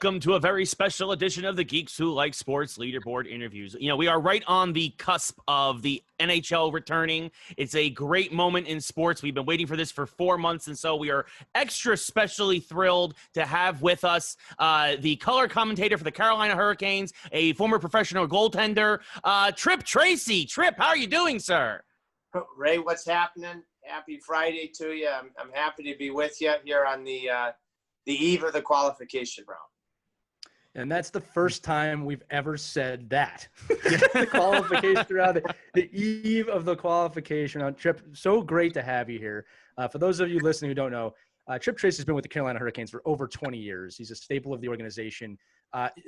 welcome to a very special edition of the Geeks Who Like Sports Leaderboard interviews. You know, we are right on the cusp of the NHL returning. It's a great moment in sports. We've been waiting for this for 4 months, and so we are extra specially thrilled to have with us the color commentator for the Carolina Hurricanes, a former professional goaltender, Tripp Tracy. Tripp, how are you doing, sir? Ray, what's happening? Happy Friday to you. I'm happy to be with you here on the eve of the qualification round. And that's the first time we've ever said that. The qualification round, the eve of the qualification round. Tripp, so great to have you here. For those of you listening who don't know, Tripp Tracy has been with the Carolina Hurricanes for over 20 years. He's a staple of the organization.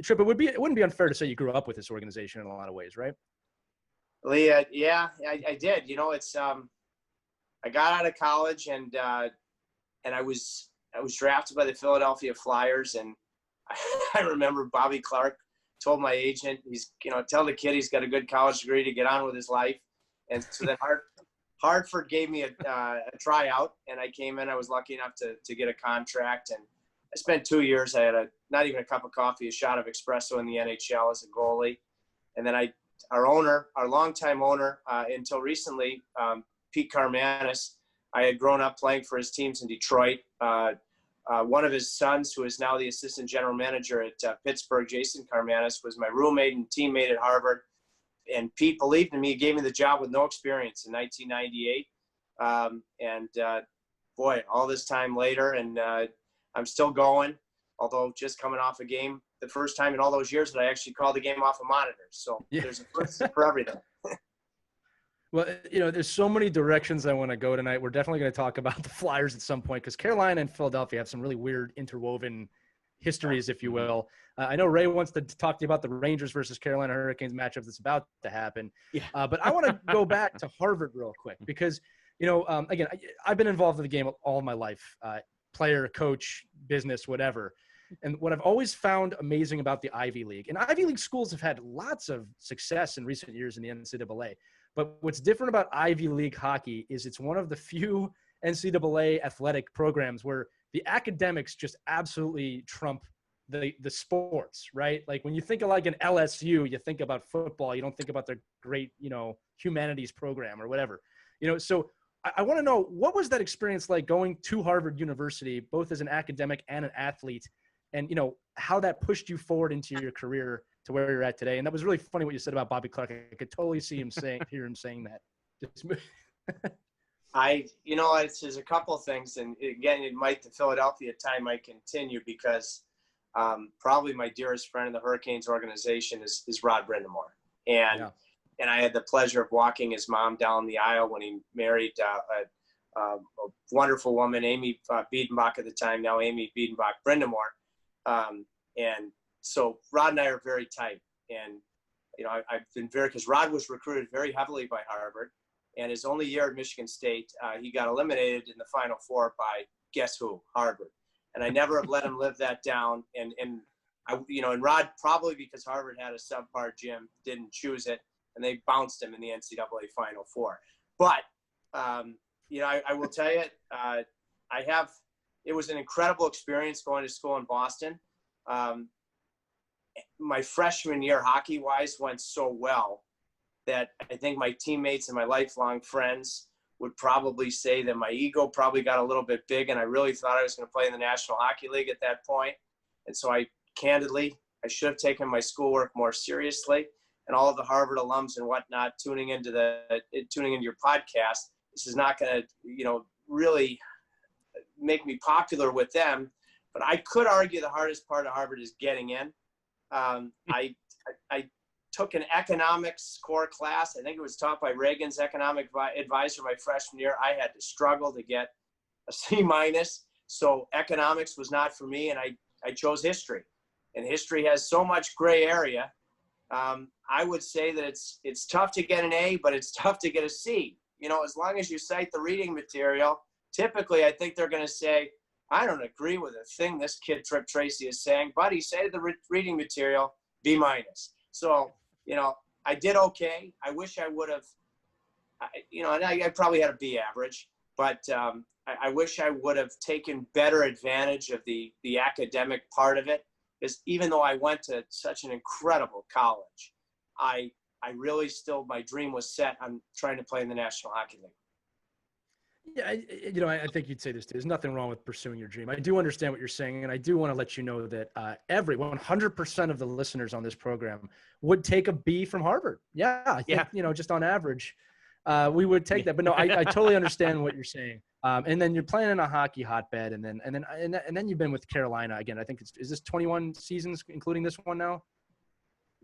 Tripp, it wouldn't be unfair to say you grew up with this organization in a lot of ways, right? Leah, yeah, I did. You know, it's I got out of college and I was drafted by the Philadelphia Flyers, and I remember Bobby Clark told my agent, tell the kid he's got a good college degree to get on with his life. And so then Hartford gave me a tryout, and I came in. I was lucky enough to get a contract, and I spent 2 years. I had not even a cup of coffee, a shot of espresso in the NHL as a goalie. And then our longtime owner, until recently, Pete Carmanis, I had grown up playing for his teams in Detroit. One of his sons, who is now the assistant general manager at Pittsburgh, Jason Carmanis, was my roommate and teammate at Harvard. And Pete believed in me. He gave me the job with no experience in 1998. Boy, all this time later, and I'm still going, although just coming off a game, the first time in all those years that I actually called the game off a monitor. So yeah. There's a first for everything. Well, there's so many directions I want to go tonight. We're definitely going to talk about the Flyers at some point because Carolina and Philadelphia have some really weird interwoven histories, if you will. I know Ray wants to talk to you about the Rangers versus Carolina Hurricanes matchup that's about to happen. Yeah. But I want to go back to Harvard real quick because, again, I've been involved in the game all of my life, player, coach, business, whatever. And what I've always found amazing about the Ivy League, and Ivy League schools have had lots of success in recent years in the NCAA. But what's different about Ivy League hockey is it's one of the few NCAA athletic programs where the academics just absolutely trump the sports, right? Like when you think of like an LSU, you think about football. You don't think about their great, humanities program or whatever. So I want to know, what was that experience like going to Harvard University, both as an academic and an athlete, and, how that pushed you forward into your career to where you're at today? And that was really funny what you said about Bobby Clark. I could totally hear him saying that. There's a couple of things. And again, the Philadelphia time might continue because probably my dearest friend in the Hurricanes organization is Rod Brind'Amour. And I had the pleasure of walking his mom down the aisle when he married a wonderful woman, Amy Biedenbach at the time, now Amy Biedenbach Brind'Amour. And so Rod and I are very tight. And, I've been because Rod was recruited very heavily by Harvard. And his only year at Michigan State, he got eliminated in the Final Four by, guess who? Harvard. And I never have let him live that down. And Rod, probably because Harvard had a subpar gym, didn't choose it. And they bounced him in the NCAA Final Four. But, I will tell you, it was an incredible experience going to school in Boston. My freshman year, hockey-wise, went so well that I think my teammates and my lifelong friends would probably say that my ego probably got a little bit big, and I really thought I was going to play in the National Hockey League at that point. And so I should have taken my schoolwork more seriously. And all of the Harvard alums and whatnot tuning into your podcast, this is not going to, really make me popular with them. But I could argue the hardest part of Harvard is getting in. I took an economics core class. I think it was taught by Reagan's economic advisor my freshman year. I had to struggle to get a C-. So economics was not for me, and I chose history. And history has so much gray area. I would say that it's tough to get an A, but it's tough to get a C. As long as you cite the reading material, typically I think they're going to say, I don't agree with a thing this kid Tripp Tracy is saying, but he cited the reading material, B-. So, I did okay. I wish I would have, and I probably had a B average, but I wish I would have taken better advantage of the academic part of it. because even though I went to such an incredible college, I really still, my dream was set on trying to play in the National Hockey League. Yeah, I think you'd say this too. There's nothing wrong with pursuing your dream. I do understand what you're saying, and I do want to let you know that 100% of the listeners on this program would take a B from Harvard. Yeah, I think, just on average, we would take that. But no, I totally understand what you're saying. And then you're playing in a hockey hotbed, and then you've been with Carolina again. I think is this 21 seasons, including this one now?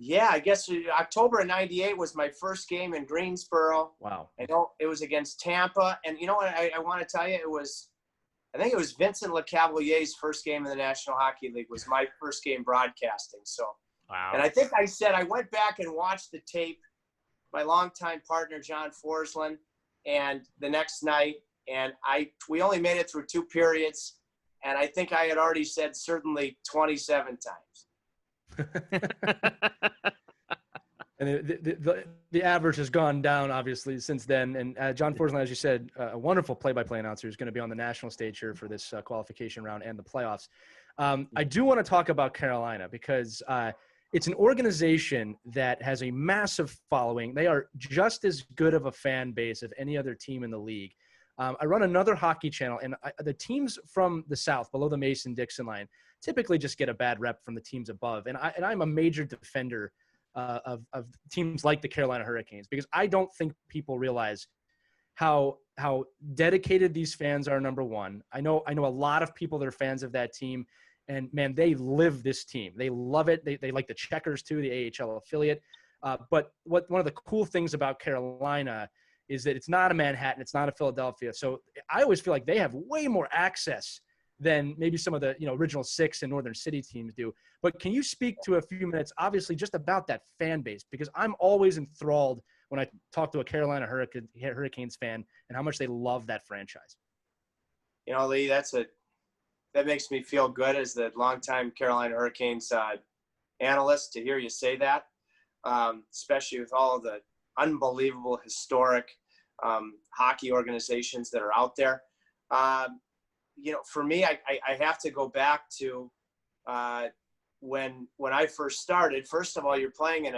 Yeah, I guess October of '98 was my first game in Greensboro. Wow. I know it was against Tampa. And you know what, I want to tell you, I think it was Vincent LeCavalier's first game in the National Hockey League was my first game broadcasting. So, wow. And I think I said, I went back and watched the tape, my longtime partner, John Forsland, and the next night, and we only made it through 2 periods. And I think I had already said certainly 27 times. And the average has gone down, obviously, since then. And John Forsland, as you said, a wonderful play-by-play announcer, is going to be on the national stage here for this qualification round and the playoffs. I do want to talk about Carolina because it's an organization that has a massive following. They are just as good of a fan base as any other team in the league. I run another hockey channel, and the teams from the South, below the Mason-Dixon line, typically just get a bad rep from the teams above. And I'm a major defender of teams like the Carolina Hurricanes, because I don't think people realize how dedicated these fans are, number one. I know a lot of people that are fans of that team, and man, they live this team. They love it. They like the Checkers too, the AHL affiliate. But one of the cool things about Carolina is that it's not a Manhattan, it's not a Philadelphia. So I always feel like they have way more access than maybe some of the original 6 and Northern City teams do. But can you speak to a few minutes, obviously, just about that fan base? Because I'm always enthralled when I talk to a Carolina Hurricanes fan and how much they love that franchise. Lee, that makes me feel good as the longtime Carolina Hurricanes analyst to hear you say that, especially with all of the unbelievable historic hockey organizations that are out there. For me, I have to go back to when I first started. First of all, you're playing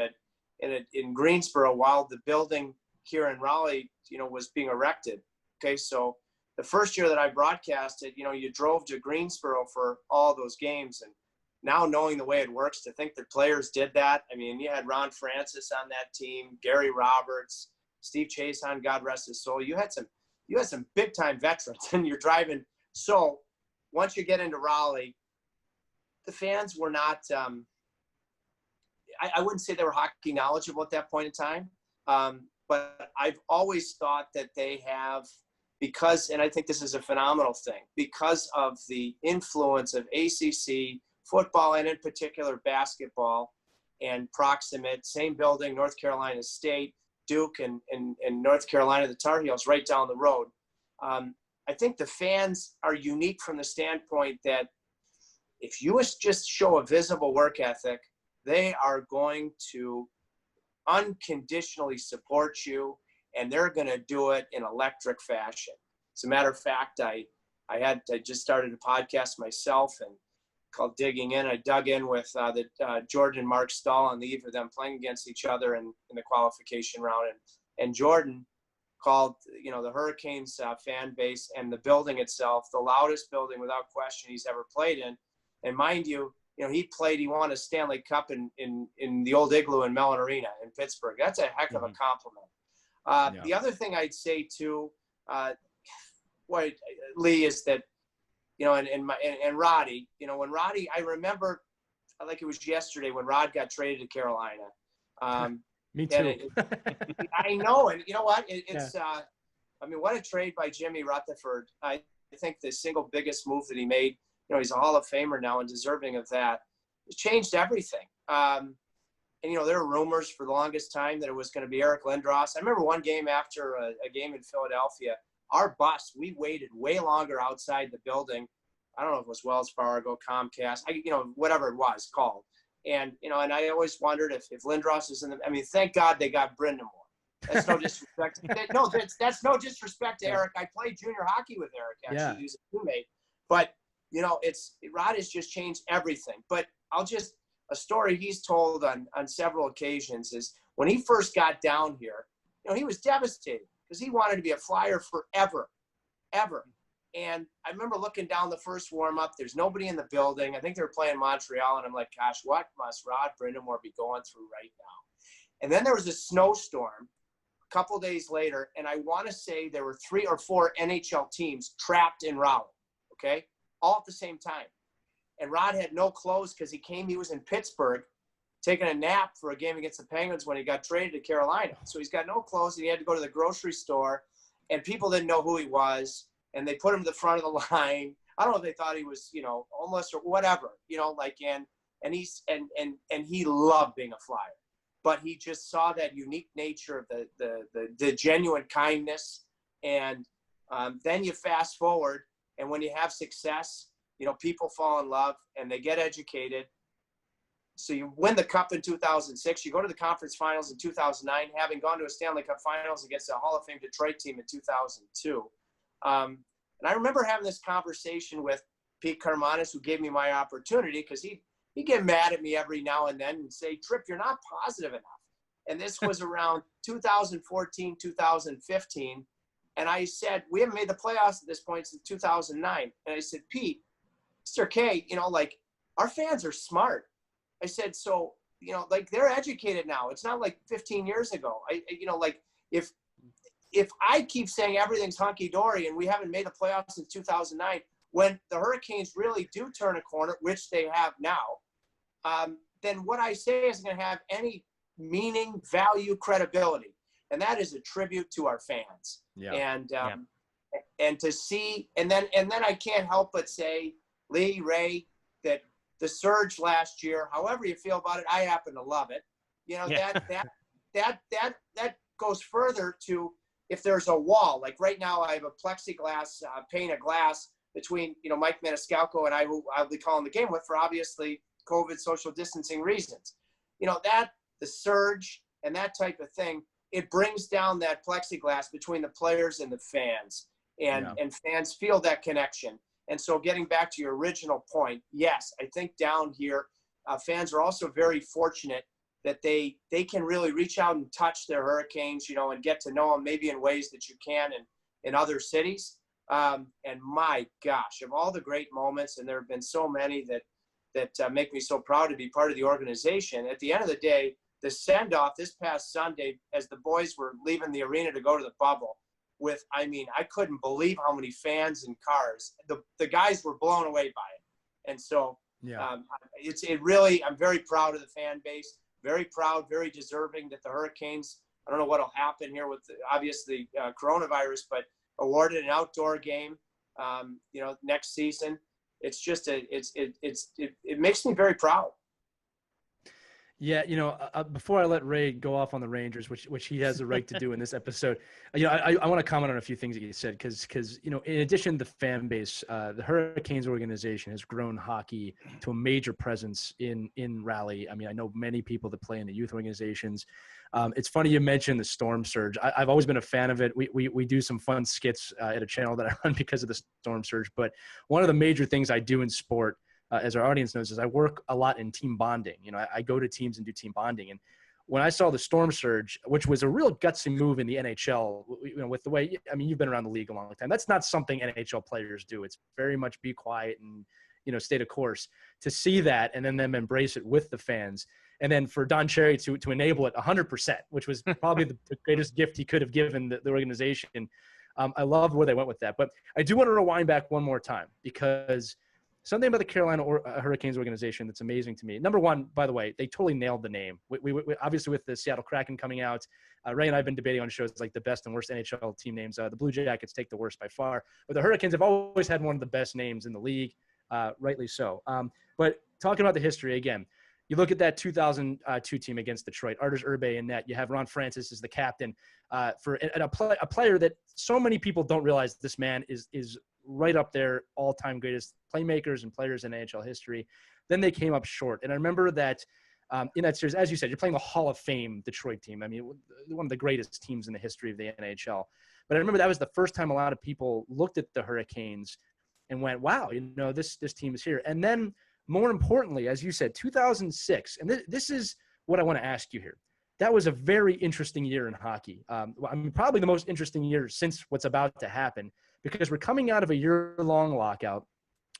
in Greensboro while the building here in Raleigh, was being erected. Okay, so the first year that I broadcasted, you drove to Greensboro for all those games, and now knowing the way it works, to think that players did that. I mean, you had Ron Francis on that team, Gary Roberts, Steve Chason, God rest his soul. You had some big time veterans, and you're driving. So once you get into Raleigh, the fans were not, I wouldn't say they were hockey knowledgeable at that point in time. But I've always thought that they have, because, and I think this is a phenomenal thing, because of the influence of ACC football, and in particular basketball, and proximate, same building, North Carolina State, Duke, and North Carolina, the Tar Heels, right down the road. I think the fans are unique from the standpoint that if you just show a visible work ethic, they are going to unconditionally support you, and they're going to do it in electric fashion. As a matter of fact, I just started a podcast myself and called Digging In. I dug in with Jordan and Mark Stahl on the eve of them playing against each other in the qualification round, and Jordan called the Hurricanes fan base and the building itself the loudest building without question he's ever played in. And mind you, he won a Stanley Cup in the old Igloo in Mellon Arena in Pittsburgh. That's a heck of a compliment. The other thing I'd say too, Lee, is that and Roddy, when Roddy, I remember like it was yesterday when Rod got traded to Carolina. Me too. I know. And you know what? I mean, what a trade by Jimmy Rutherford. I think the single biggest move that he made, he's a Hall of Famer now and deserving of that. It changed everything. And, there were rumors for the longest time that it was going to be Eric Lindros. I remember one game after a game in Philadelphia, our bus, we waited way longer outside the building. I don't know if it was Wells Fargo, Comcast, whatever it was called. And, and I always wondered if Lindros is in the, thank God they got Brind'Amour. That's no disrespect. That's no disrespect to Eric. I played junior hockey with Eric, actually. Yeah. He was a teammate. But, Rod has just changed everything. But a story he's told on several occasions is when he first got down here, he was devastated because he wanted to be a Flyer forever, ever. And I remember looking down the first warm-up. There's nobody in the building. I think they were playing Montreal, and I'm like, gosh, what must Rod Brind'Amour be going through right now? And then there was a snowstorm a couple days later, and I want to say there were 3 or 4 NHL teams trapped in Raleigh, okay, all at the same time. And Rod had no clothes because he was in Pittsburgh taking a nap for a game against the Penguins when he got traded to Carolina. So he's got no clothes, and he had to go to the grocery store, and people didn't know who he was. And they put him to the front of the line. I don't know if they thought he was, homeless or whatever, and he loved being a Flyer, but he just saw that unique nature of the genuine kindness. And then you fast forward, and when you have success, people fall in love and they get educated. So you win the Cup in 2006. You go to the conference finals in 2009, having gone to a Stanley Cup finals against a Hall of Fame Detroit team in 2002. And I remember having this conversation with Pete Carmanis, who gave me my opportunity, because he'd get mad at me every now and then and say, Tripp, you're not positive enough. And this was around 2014, 2015. And I said, we haven't made the playoffs at this point since 2009. And I said, Pete, Mr. K, our fans are smart. I said, so, they're educated now. It's not like 15 years ago. If I keep saying everything's hunky-dory and we haven't made the playoffs since 2009, when the Hurricanes really do turn a corner, which they have now, then what I say isn't going to have any meaning, value, credibility. And that is a tribute to our fans. Yeah. And to see, and then I can't help but say, Lee, Ray, that the surge last year, however you feel about it, I happen to love it. That goes further to, if there's a wall, like right now I have a plexiglass pane of glass between, Mike Maniscalco and I, who I'll be calling the game with for obviously COVID social distancing reasons. The surge and that type of thing, it brings down that plexiglass between the players and the fans, and fans feel that connection. And so getting back to your original point, yes, I think down here, fans are also very fortunate that they can really reach out and touch their Hurricanes, and get to know them maybe in ways that you can in other cities. And my gosh, of all the great moments, and there have been so many that make me so proud to be part of the organization. At the end of the day, the send-off this past Sunday, as the boys were leaving the arena to go to the bubble, I couldn't believe how many fans and cars. The guys were blown away by it. And so I'm very proud of the fan base. Very proud, very deserving that the Hurricanes, I don't know what will happen here with obviously coronavirus, but awarded an outdoor game, next season. It's just it makes me very proud. Yeah, before I let Ray go off on the Rangers, which he has the right to do in this episode, I want to comment on a few things that you said, because in addition to the fan base, the Hurricanes organization has grown hockey to a major presence in Raleigh. I know many people that play in the youth organizations. It's funny you mentioned the Storm Surge. I've always been a fan of it. We do some fun skits at a channel that I run because of the Storm Surge. But one of the major things I do in sport, as our audience knows, is I work a lot in team bonding. I go to teams and do team bonding. And when I saw the Storm Surge, which was a real gutsy move in the NHL, with the way, you've been around the league a long time. That's not something NHL players do. It's very much be quiet and, stay the course. To see that and then them embrace it with the fans. And then for Don Cherry to enable it 100%, which was probably the greatest gift he could have given the organization. I love where they went with that. But I do want to rewind back one more time, because something about the Carolina Hurricanes organization that's amazing to me. Number one, by the way, they totally nailed the name. We obviously, with the Seattle Kraken coming out, Ray and I have been debating on shows like the best and worst NHL team names. The Blue Jackets take the worst by far, but the Hurricanes have always had one of the best names in the league, rightly so. But talking about the history again, you look at that 2002 team against Detroit, Arturs Urbe in net. You have Ron Francis as the captain, for a player that so many people don't realize this man is right up there, all-time greatest playmakers and players in NHL history. Then they came up short. And I remember that in that series, as you said, you're playing the Hall of Fame Detroit team. One of the greatest teams in the history of the NHL. But I remember that was the first time a lot of people looked at the Hurricanes and went, wow, this team is here. And then more importantly, as you said, 2006, and this is what I want to ask you here. That was a very interesting year in hockey. I mean, probably the most interesting year since what's about to happen, because we're coming out of a year-long lockout.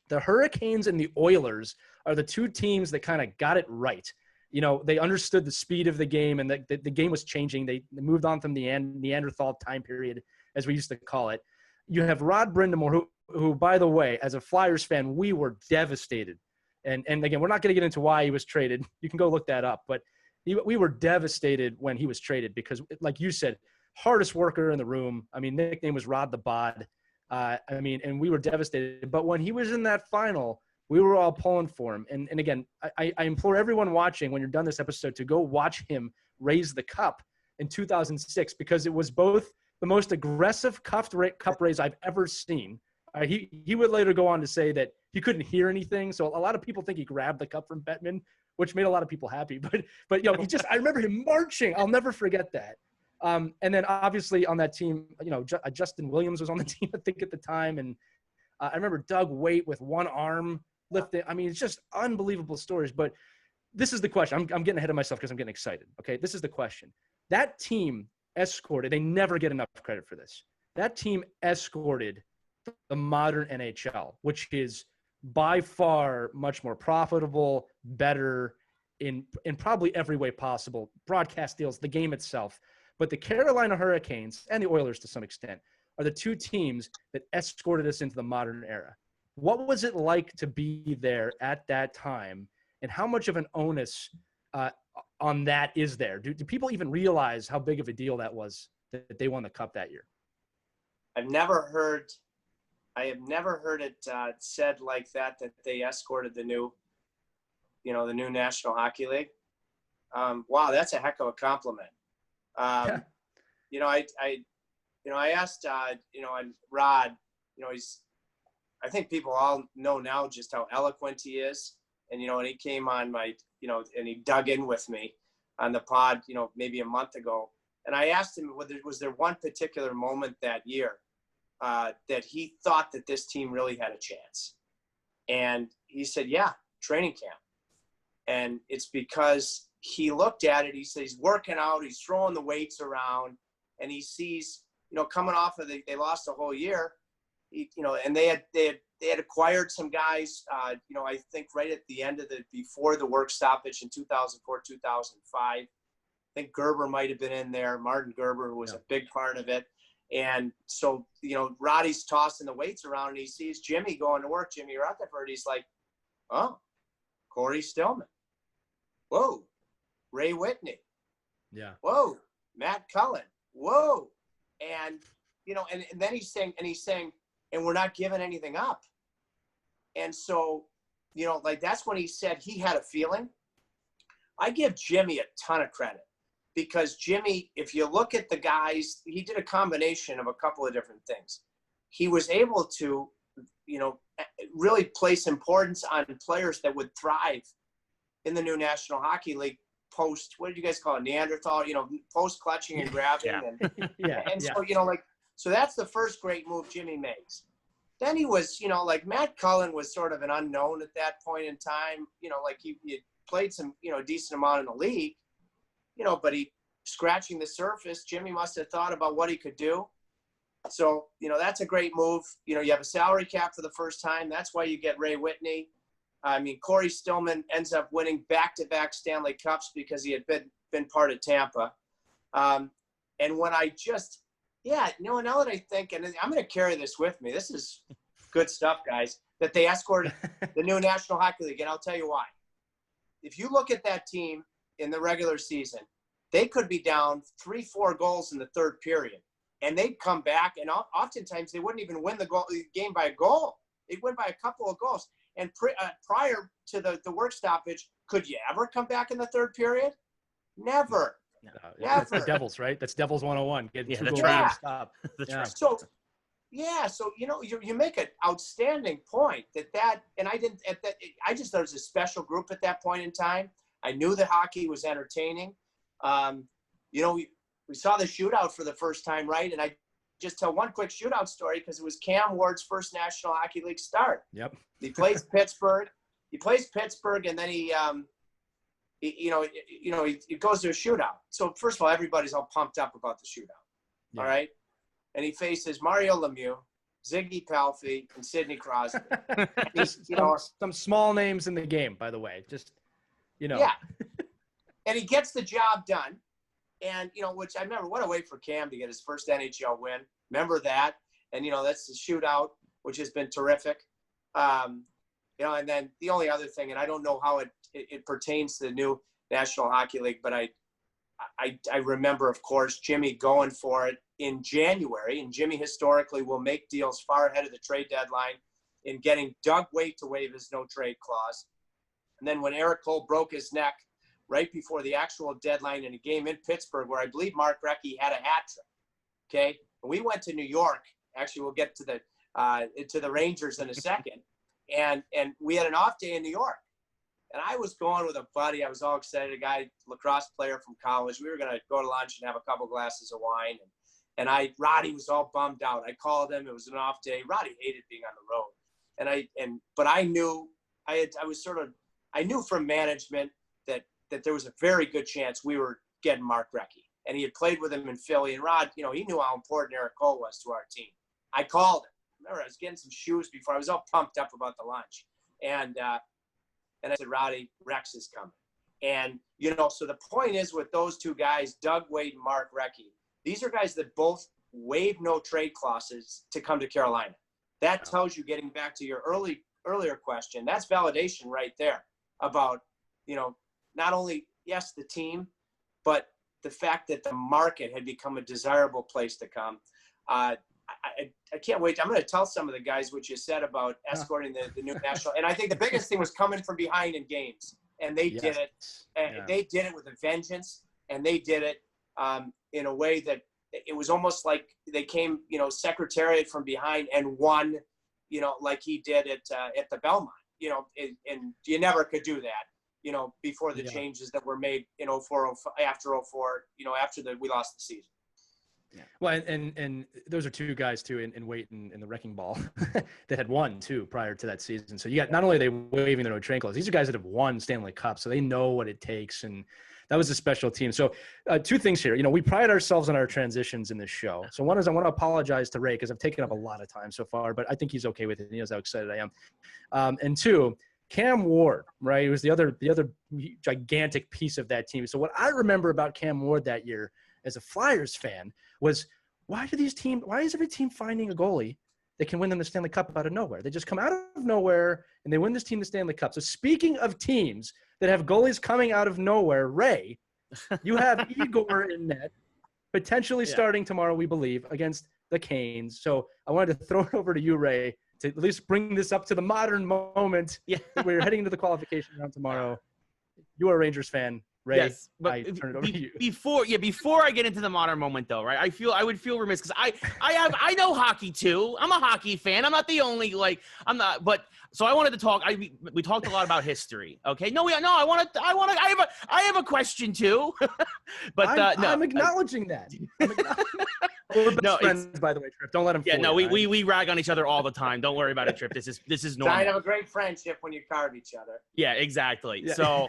The Hurricanes and the Oilers are the two teams that kind of got it right. You know, they understood the speed of the game, and the game was changing. They moved on from the Neanderthal time period, as we used to call it. You have Rod Brind'Amour, who, by the way, as a Flyers fan, we were devastated. And again, we're not going to get into why he was traded. You can go look that up. But we were devastated when he was traded because, like you said, hardest worker in the room. I mean, nickname was Rod the Bod. And we were devastated. But when he was in that final, we were all pulling for him. And again, I implore everyone watching, when you're done this episode, to go watch him raise the cup in 2006, because it was both the most aggressive cup raise I've ever seen. He would later go on to say that he couldn't hear anything. So a lot of people think he grabbed the cup from Bettman, which made a lot of people happy. But I remember him marching. I'll never forget that. And then obviously on that team, Justin Williams was on the team, I think, at the time. And I remember Doug Waite with one arm lifting. I mean, it's just unbelievable stories. But this is the question. I'm getting ahead of myself because I'm getting excited. Okay, this is the question. That team escorted. They never get enough credit for this. That team escorted the modern NHL, which is by far much more profitable, better in probably every way possible. Broadcast deals, the game itself. But the Carolina Hurricanes and the Oilers, to some extent, are the two teams that escorted us into the modern era. What was it like to be there at that time, and how much of an onus on that is there? Do people even realize how big of a deal that was that they won the cup that year? I have never heard it said like that they escorted the new National Hockey League. Wow, that's a heck of a compliment. I asked, Rod, I think people all know now just how eloquent he is. And, and he came on and he dug in with me on the pod, maybe a month ago. And I asked him, was there one particular moment that year that he thought that this team really had a chance? And he said, yeah, training camp. And it's because he looked at it, he said he's working out, he's throwing the weights around, and he sees, coming off of they lost a whole year, and they had acquired some guys, I think right at the end of before the work stoppage in 2004, 2005. I think Gerber might have been in there, Martin Gerber, who was a big part of it. And so, Roddy's tossing the weights around, and he sees Jimmy going to work, Jimmy Rutherford. He's like, oh, Corey Stillman. Whoa. Ray Whitney. Yeah. Whoa. Matt Cullen. Whoa. And, and then he's saying, and we're not giving anything up. And so, that's when he said he had a feeling. I give Jimmy a ton of credit, because Jimmy, if you look at the guys, he did a combination of a couple of different things. He was able to, really place importance on players that would thrive in the new National Hockey League post, what did you guys call it? Neanderthal, post clutching and grabbing. So that's the first great move Jimmy makes. Then he was, Matt Cullen was sort of an unknown at that point in time, he played some, decent amount in the league, but he scratching the surface. Jimmy must have thought about what he could do. So, that's a great move. You have a salary cap for the first time. That's why you get Ray Whitney. I mean, Corey Stillman ends up winning back-to-back Stanley Cups because he had been part of Tampa. And when I now that I think, and I'm going to carry this with me, this is good stuff, guys, that they escorted the new National Hockey League. And I'll tell you why. If you look at that team in the regular season, they could be down 3-4 goals in the third period, and they'd come back, and oftentimes they wouldn't even win the game by a goal. They'd win by a couple of goals. And prior to the work stoppage, could you ever come back in the third period? Never. No, that's the Devils, right? That's Devils 101. That's right. Stop. So you make an outstanding point and I just thought it was a special group at that point in time. I knew that hockey was entertaining. We saw the shootout for the first time, right? And I just tell one quick shootout story because it was Cam Ward's first National Hockey League start. Yep. He plays Pittsburgh. he plays Pittsburgh, and then he goes to a shootout. So first of all, everybody's all pumped up about the shootout. Yeah. All right. And he faces Mario Lemieux, Ziggy Palffy, and Sidney Crosby. Just some small names in the game, by the way. Just, Yeah. And he gets the job done. And, which I remember, what a way for Cam to get his first NHL win. Remember that. And, that's the shootout, which has been terrific. And then the only other thing, and I don't know how it pertains to the new National Hockey League, but I remember, of course, Jimmy going for it in January. And Jimmy historically will make deals far ahead of the trade deadline in getting Doug Weight to waive his no-trade clause. And then when Eric Cole broke his neck right before the actual deadline in a game in Pittsburgh, where I believe Mark Recchi had a hat trick, okay? And we went to New York. Actually, we'll get to the Rangers in a second. And we had an off day in New York. And I was going with a buddy. I was all excited, a guy, lacrosse player from college. We were going to go to lunch and have a couple glasses of wine. And Roddy was all bummed out. I called him. It was an off day. Roddy hated being on the road. But I knew I knew from management that there was a very good chance we were getting Mark Recchi. And he had played with him in Philly. And Rod, he knew how important Eric Cole was to our team. I called him. Remember, I was getting some shoes before. I was all pumped up about the lunch. And I said, Roddy, Rex is coming. And, so the point is with those two guys, Doug Weight and Mark Recchi, these are guys that both waive no trade clauses to come to Carolina. That tells you, getting back to your earlier question, that's validation right there about, not only, yes, the team, but the fact that the market had become a desirable place to come. I can't wait. I'm going to tell some of the guys what you said about escorting the new national. And I think the biggest thing was coming from behind in games. And they did it. And they did it with a vengeance. And they did it in a way that it was almost like they came, secretariat from behind and won, like he did at the Belmont, and you never could do that. Before the changes that were made in 04, after 04, after we lost the season. Yeah. Well, and those are two guys too in Weight and the Wrecking Ball that had won too prior to that season. So you got, not only are they waiving their no trade clause, these are guys that have won Stanley Cup, so they know what it takes, and that was a special team. So two things here. We pride ourselves on our transitions in this show. So one is, I want to apologize to Ray because I've taken up a lot of time so far, but I think he's okay with it. He knows how excited I am. And two, Cam Ward, right? It was the other gigantic piece of that team. So what I remember about Cam Ward that year as a Flyers fan was, why is every team finding a goalie that can win them the Stanley Cup out of nowhere? They just come out of nowhere and they win this team the Stanley Cup. So speaking of teams that have goalies coming out of nowhere, Ray, you have Igor in net, potentially starting tomorrow, we believe, against the Canes. So I wanted to throw it over to you, Ray, to at least bring this up to the modern moment. Yeah. We're heading into the qualification round tomorrow. You are a Rangers fan. Ray, yes, but I turn it over to you. Before I get into the modern moment, though, right? I would feel remiss because I know hockey too. I'm a hockey fan. I'm not the only but so I wanted to talk. We talked a lot about history. Okay, I have a question too. But I'm acknowledging that. We're best friends, by the way, Tripp. Don't let him. Yeah, no, we rag on each other all the time. Don't worry about it, Tripp. This is normal. Sign of a great friendship when you carve each other. Yeah, exactly. Yeah. So,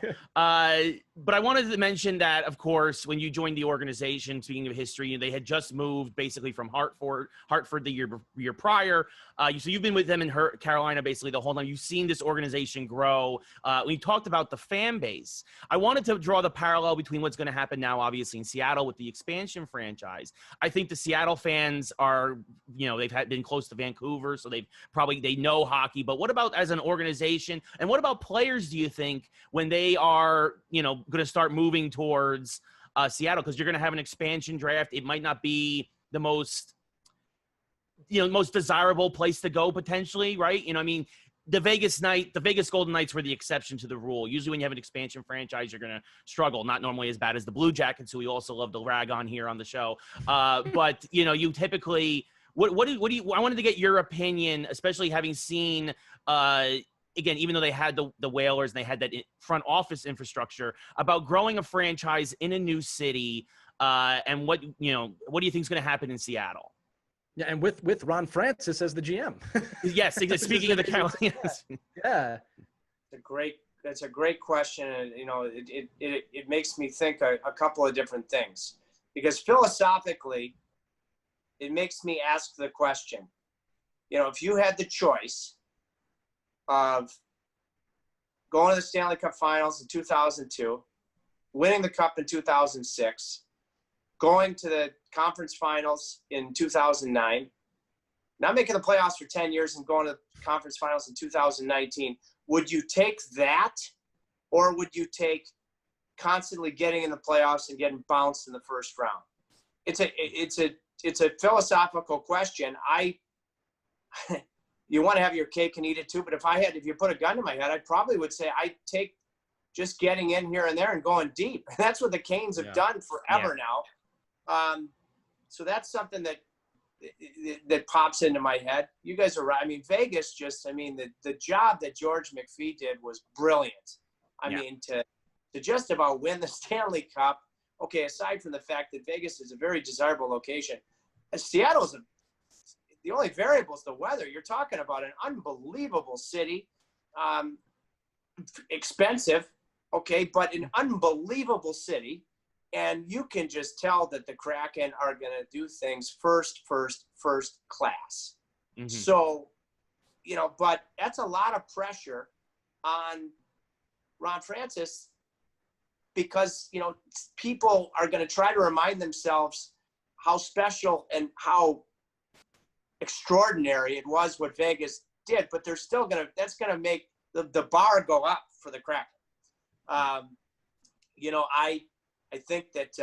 but I wanted to mention that, of course, when you joined the organization, speaking of history, they had just moved basically from Hartford the year prior. So you've been with them in Carolina basically the whole time. You've seen this organization grow. We talked about the fan base. I wanted to draw the parallel between what's going to happen now, obviously, in Seattle with the expansion franchise. I think the Seattle fans are, they've been close to Vancouver, so they know hockey. But what about as an organization, and what about players, do you think, when they are, going to start moving towards Seattle? Because you're going to have an expansion draft. It might not be the most desirable place to go potentially, right? The Vegas Golden Knights were the exception to the rule. Usually when you have an expansion franchise, you're going to struggle. Not normally as bad as the Blue Jackets, who we also love to rag on here on the show. But, you typically – what do you – I wanted to get your opinion, especially having seen again, even though they had the Whalers and they had that front office infrastructure, about growing a franchise in a new city, and what do you think is going to happen in Seattle? Yeah, and with Ron Francis as the GM. Yes, speaking of the Carolinas. Yeah. That's a great question. And, you know, it makes me think a couple of different things, because philosophically, it makes me ask the question, you know, if you had the choice of going to the Stanley Cup Finals in 2002, winning the Cup in 2006, going to the conference finals in 2009, not making the playoffs for 10 years and going to the conference finals in 2019, would you take that, or would you take constantly getting in the playoffs and getting bounced in the first round? It's a philosophical question. You want to have your cake and eat it too, but if you put a gun to my head, I probably would say I'd take just getting in here and there and going deep. That's what the Canes have done forever now. So that's something that pops into my head. You guys are right. I mean, Vegas the job that George McPhee did was brilliant. I mean, to just about win the Stanley Cup, okay, aside from the fact that Vegas is a very desirable location, and Seattle's the only variable is the weather. You're talking about an unbelievable city, expensive, okay, but an unbelievable city. And you can just tell that the Kraken are going to do things first class. Mm-hmm. So, you know, but that's a lot of pressure on Ron Francis, because, you know, people are going to try to remind themselves how special and how extraordinary it was what Vegas did, but they're still that's going to make the bar go up for the Kraken. You know, I think that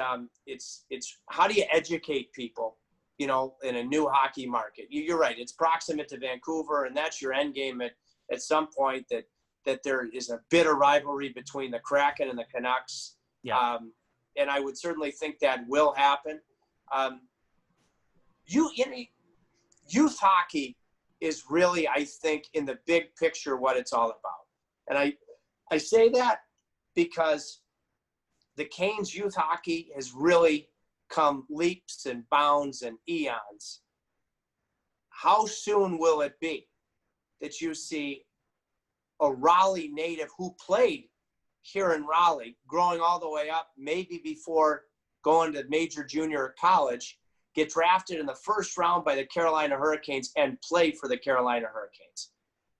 it's how do you educate people, you know, in a new hockey market? You're right. It's proximate to Vancouver, and that's your end game at some point, that there is a bit of rivalry between the Kraken and the Canucks. Yeah. And I would certainly think that will happen. Youth hockey is really, I think, in the big picture, what it's all about. And I say that because the Canes youth hockey has really come leaps and bounds and eons. How soon will it be that you see a Raleigh native who played here in Raleigh, growing all the way up, maybe before going to major junior or college, get drafted in the first round by the Carolina Hurricanes and play for the Carolina Hurricanes?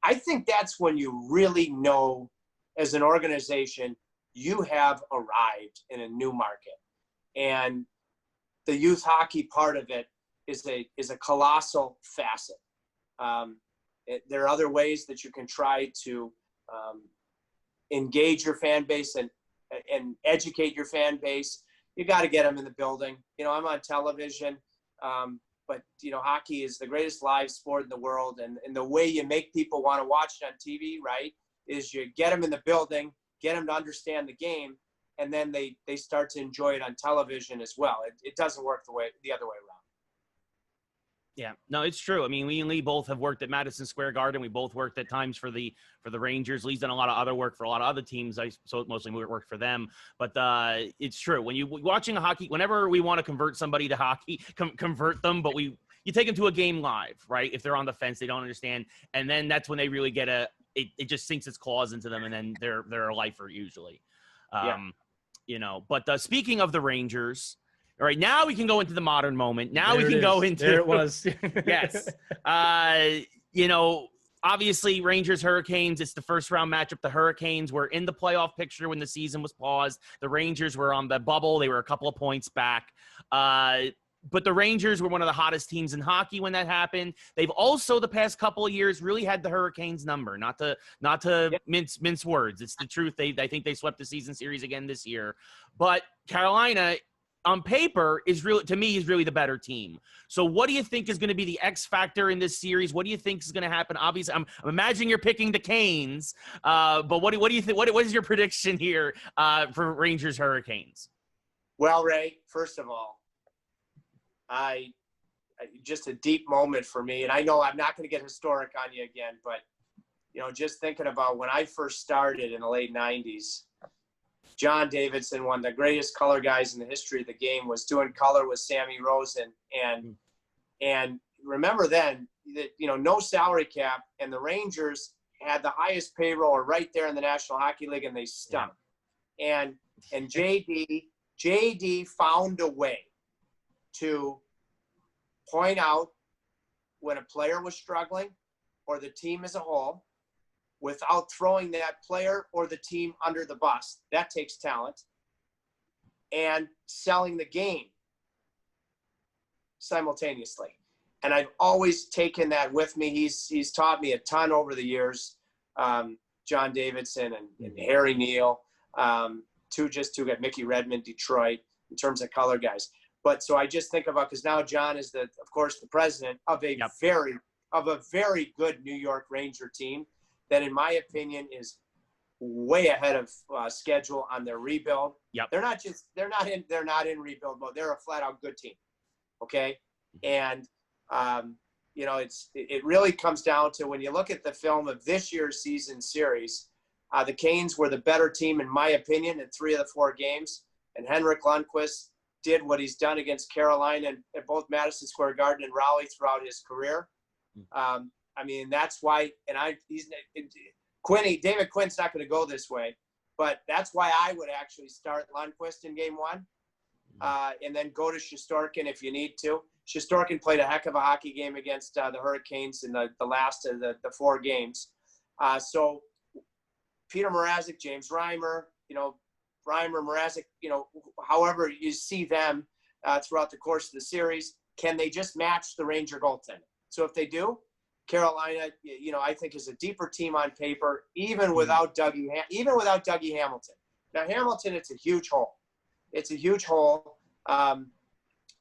I think that's when you really know, as an organization, you have arrived in a new market. And the youth hockey part of it is a colossal facet. There are other ways that you can try to engage your fan base and educate your fan base. You got to get them in the building. You know, I'm on television, but, you know, hockey is the greatest live sport in the world. And the way you make people want to watch it on TV, right, is you get them in the building, get them to understand the game, and then they start to enjoy it on television as well. It doesn't work the other way around. Yeah, no, it's true. I mean, we and Lee both have worked at Madison Square Garden. We both worked at times for the Rangers. Lee's done a lot of other work for a lot of other teams. I mostly worked for them. But it's true. When you watching a hockey, whenever we want to convert somebody to hockey, convert them, but you take them to a game live, right? If they're on the fence, they don't understand, and then that's when they really get it just sinks its claws into them, and then they're a lifer usually. You know. But speaking of the Rangers. All right, now we can go into the modern moment. Now we can go into – There it was. Yes. You know, obviously Rangers Hurricanes, it's the first round matchup. The Hurricanes were in the playoff picture when the season was paused. The Rangers were on the bubble. They were a couple of points back. But the Rangers were one of the hottest teams in hockey when that happened. They've also, the past couple of years, really had the Hurricanes number. Not to mince words. It's the truth. I think they swept the season series again this year. But Carolina – on paper is really the better team. So what do you think is going to be the X factor in this series? What do you think is going to happen? Obviously, I'm imagining you're picking the Canes, but what do you think? What is your prediction here for Rangers Hurricanes? Well, Ray, first of all, I just a deep moment for me, and I know I'm not going to get historic on you again, but you know, just thinking about when I first started in the late '90s. John Davidson, one of the greatest color guys in the history of the game, was doing color with Sammy Rosen. And remember then that, you know, no salary cap, and the Rangers had the highest payroll or right there in the National Hockey League, and they stunk. Yeah. And JD found a way to point out when a player was struggling or the team as a whole without throwing that player or the team under the bus. That takes talent. And selling the game simultaneously. And I've always taken that with me. He's taught me a ton over the years. John Davidson and Harry Neal, two got Mickey Redmond, Detroit, in terms of color guys. But so I just think about, because now John is of course, the president of a very good New York Ranger team that, in my opinion, is way ahead of schedule on their rebuild. Yep. They're not in rebuild mode. They're a flat out good team. Okay. And, it really comes down to, when you look at the film of this year's season series, the Canes were the better team, in my opinion, in 3 of the 4 games. And Henrik Lundqvist did what he's done against Carolina at both Madison Square Garden and Raleigh throughout his career. That's why, David Quinn's not going to go this way, but that's why I would actually start Lundqvist in game 1, and then go to Shesterkin if you need to. Shesterkin played a heck of a hockey game against the Hurricanes in the last of the 4 games. So Peter Mrazek, James Reimer, Mrazek, however you see them throughout the course of the series, can they just match the Ranger goaltending? So if they do, Carolina, I think is a deeper team on paper, even without Dougie Hamilton. Now Hamilton, it's a huge hole. It's a huge hole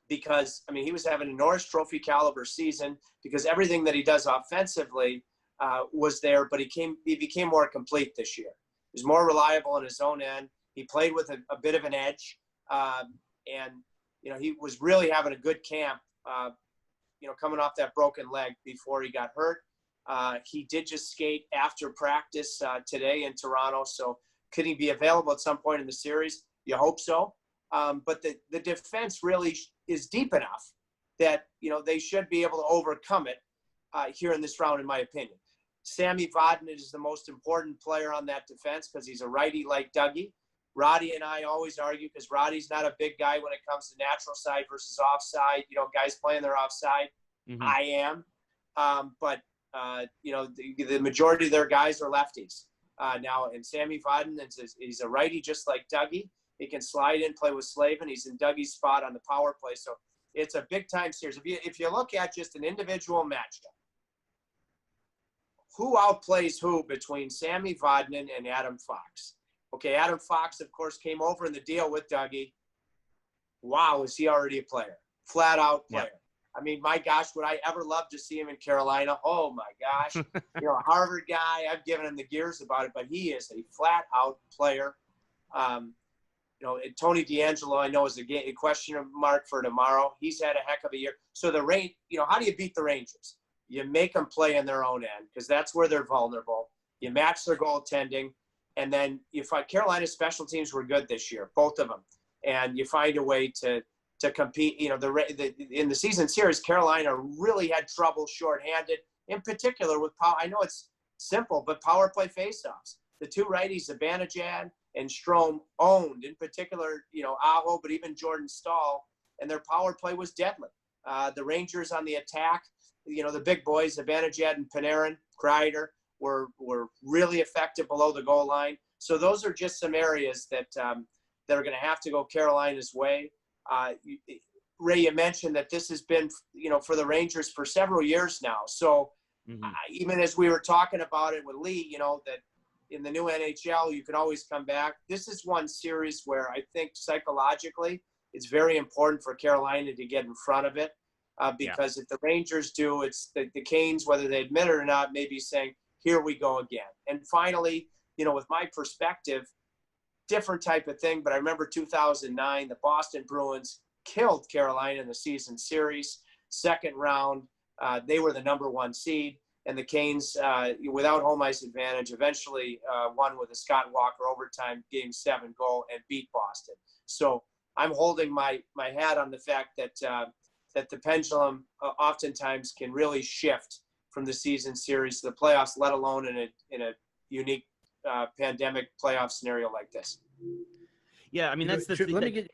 because he was having a Norris Trophy caliber season because everything that he does offensively was there, but he became more complete this year. He was more reliable in his own end. He played with a bit of an edge, and he was really having a good camp. Coming off that broken leg before he got hurt. He did just skate after practice today in Toronto. So could he be available at some point in the series? You hope so. But the defense really is deep enough that, they should be able to overcome it here in this round, in my opinion. Sami Vatanen is the most important player on that defense because he's a righty like Dougie. Roddy and I always argue because Roddy's not a big guy when it comes to natural side versus offside. Guys playing their offside. Mm-hmm. I am. But the majority of their guys are lefties now. And Sami Vatanen he's a righty just like Dougie. He can slide in, play with Slavin. He's in Dougie's spot on the power play. So it's a big-time series. If you look at just an individual matchup, who outplays who between Sami Vatanen and Adam Fox? Okay, Adam Fox, of course, came over in the deal with Dougie. Wow, is he already a player? Flat-out player. Yeah. My gosh, would I ever love to see him in Carolina? Oh, my gosh. A Harvard guy, I've given him the gears about it, but he is a flat-out player. Tony DeAngelo, I know, is a question mark for tomorrow. He's had a heck of a year. So how do you beat the Rangers? You make them play in their own end because that's where they're vulnerable. You match their goaltending. And then you find Carolina's special teams were good this year, both of them. And you find a way to compete. In the season series, Carolina really had trouble shorthanded, in particular with power. I know it's simple, but power play faceoffs. The 2 righties, Zibanejad and Strome, owned, in particular, Aho, but even Jordan Stahl, and their power play was deadly. The Rangers on the attack, the big boys, Zibanejad and Panarin, Kreider, were really effective below the goal line. So those are just some areas that are going to have to go Carolina's way. Ray, you mentioned that this has been, for the Rangers for several years now. So even as we were talking about it with Lee, that in the new NHL, you can always come back. This is one series where I think psychologically it's very important for Carolina to get in front of it because if the Rangers do, it's the Canes, whether they admit it or not, may be saying, here we go again. And finally, with my perspective, different type of thing, but I remember 2009, the Boston Bruins killed Carolina in the season series. Second round, they were the number 1 seed, and the Canes, without home ice advantage, eventually won with a Scott Walker overtime Game 7 goal and beat Boston. So I'm holding my hat on the fact that the pendulum oftentimes can really shift from the season series to the playoffs, let alone in a unique pandemic playoff scenario like this. Yeah, I mean, that's the thing. Let me get.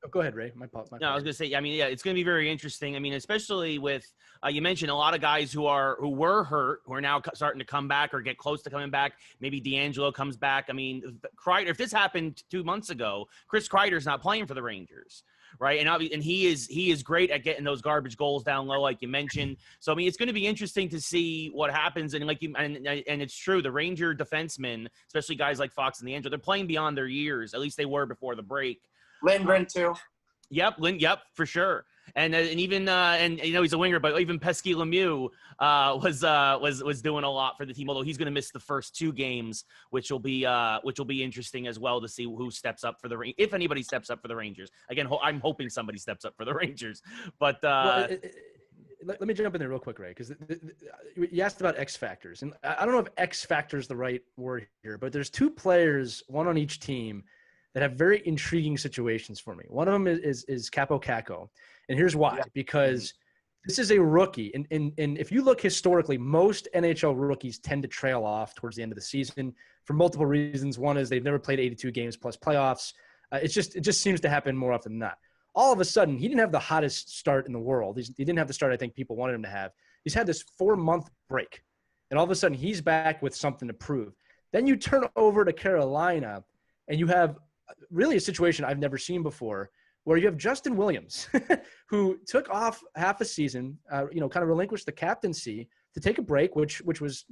Oh, go ahead, Ray. My No, I was going to say, I mean, yeah, it's going to be very interesting. I mean, especially with, you mentioned a lot of guys who were hurt, who are now starting to come back or get close to coming back. Maybe D'Angelo comes back. I mean, Kreider, if this happened 2 months ago, Chris Kreider's not playing for the Rangers, right? And he is great at getting those garbage goals down low, like you mentioned. So, I mean, it's going to be interesting to see what happens. And and it's true, the Ranger defensemen, especially guys like Fox and D'Angelo, they're playing beyond their years. At least they were before the break. Lindgren too. Yep, for sure. And even he's a winger, but even Pesky Lemieux was doing a lot for the team. Although he's going to miss the first 2 games, which will be interesting as well to see who steps up for if anybody steps up for the Rangers. Again, I'm hoping somebody steps up for the Rangers. But let me jump in there real quick, Ray, because you asked about X factors, and I don't know if X factor is the right word here, but there's 2 players, one on each team, that have very intriguing situations for me. One of them is Capo Caco. And here's why. Yeah. Because this is a rookie. And if you look historically, most NHL rookies tend to trail off towards the end of the season for multiple reasons. One is they've never played 82 games plus playoffs. It just seems to happen more often than not. All of a sudden, he didn't have the hottest start in the world. He didn't have the start I think people wanted him to have. He's had this 4-month break. And all of a sudden, he's back with something to prove. Then you turn over to Carolina, and you have really a situation I've never seen before, where you have Justin Williams, who took off half a season, kind of relinquished the captaincy to take a break, which was,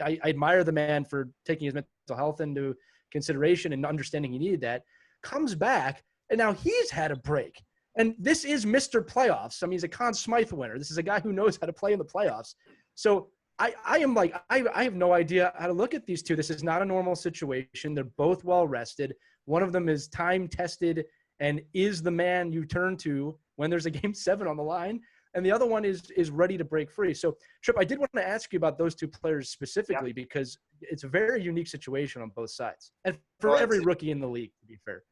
I admire the man for taking his mental health into consideration and understanding he needed that, comes back, and now he's had a break. And this is Mr. Playoffs. I mean, he's a Conn Smythe winner. This is a guy who knows how to play in the playoffs. So I have no idea how to look at these 2. This is not a normal situation. They're both well rested. One of them is time tested and is the man you turn to when there's a game 7 on the line. And the other one is ready to break free. So Tripp, I did want to ask you about those 2 players specifically, because it's a very unique situation on both sides. And for every rookie in the league, to be fair.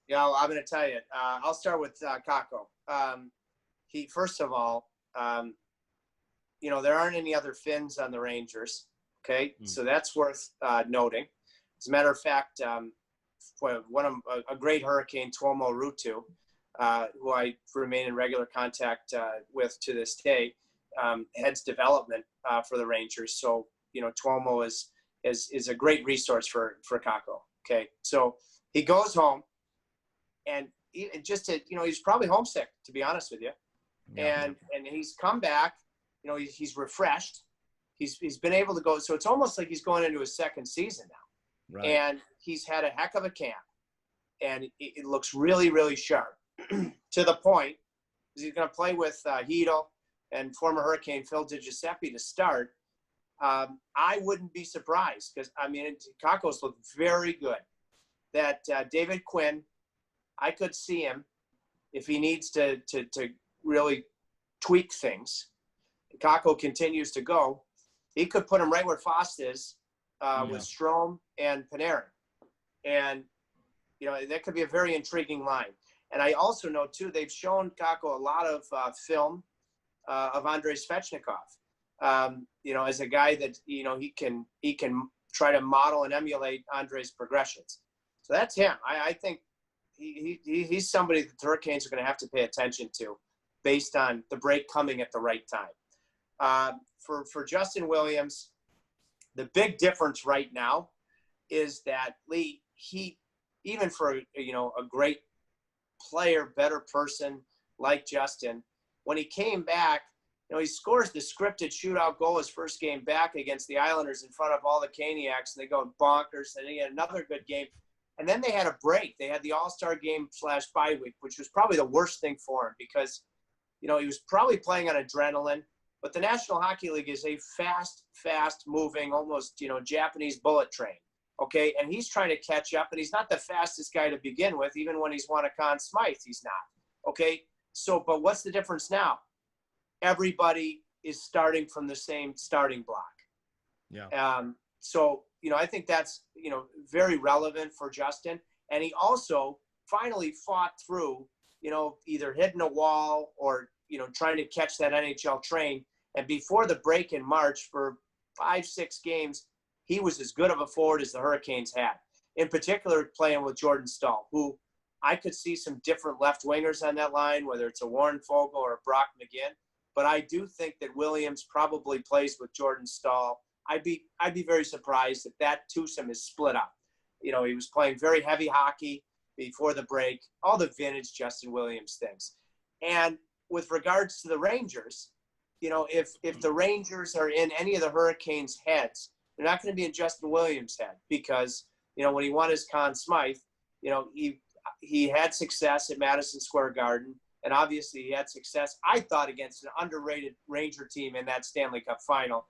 Yeah, well, I'm going to tell you, I'll start with Kakko. He, first of all, there aren't any other Finns on the Rangers. Okay. So that's worth noting. As a matter of fact, a great Hurricane, Tuomo Ruutu, who I remain in regular contact with to this day, heads development for the Rangers. So, Tuomo is a great resource for Kakko. Okay. So he goes home, and he's probably homesick, to be honest with you. Yeah. And he's come back, he's refreshed. He's been able to go. So it's almost like he's going into his 2nd season now. Right. And he's had a heck of a camp, and it looks really, really sharp to the point he's going to play with Hedel and former Hurricane Phil DiGiuseppe to start. I wouldn't be surprised because, Kakko's looked very good. That David Quinn, I could see him if he needs to really tweak things. Kakko continues to go. He could put him right where Fost is. With Strome and Panarin. And, that could be a very intriguing line. And I also know, too, they've shown Kakko a lot of film of Andrei Svechnikov, as a guy that, he can try to model and emulate Andrei's progressions. So that's him. I think he's somebody that the Hurricanes are going to have to pay attention to based on the break coming at the right time. For Justin Williams, the big difference right now is that Lee, even for a great player, better person like Justin, when he came back, he scores the scripted shootout goal his first game back against the Islanders in front of all the Caniacs, and they go bonkers, and he had another good game. And then they had a break. They had the All-Star game / bye week, which was probably the worst thing for him because, he was probably playing on adrenaline. But the National Hockey League is a fast-moving, almost, Japanese bullet train, okay? And he's trying to catch up, and he's not the fastest guy to begin with. Even when he's won a Conn Smythe, he's not, okay? So, but what's the difference now? Everybody is starting from the same starting block. Yeah. So, I think that's, very relevant for Justin. And he also finally fought through, either hitting a wall or, trying to catch that NHL train And before the break in March, for 5-6 games, he was as good of a forward as the Hurricanes had. In particular, playing with Jordan Staal, who I could see some different left wingers on that line, whether it's a Warren Fogle or a Brock McGinn. But I do think that Williams probably plays with Jordan Staal. I'd be very surprised if that twosome is split up. You know, he was playing very heavy hockey before the break, all the vintage Justin Williams things. And with regards to the Rangers, you know, if the Rangers are in any of the Hurricanes' heads, they're not going to be in Justin Williams' head because, you know, when he won his Conn Smythe, you know, he had success at Madison Square Garden, and obviously he had success, I thought, against an underrated Ranger team in that Stanley Cup final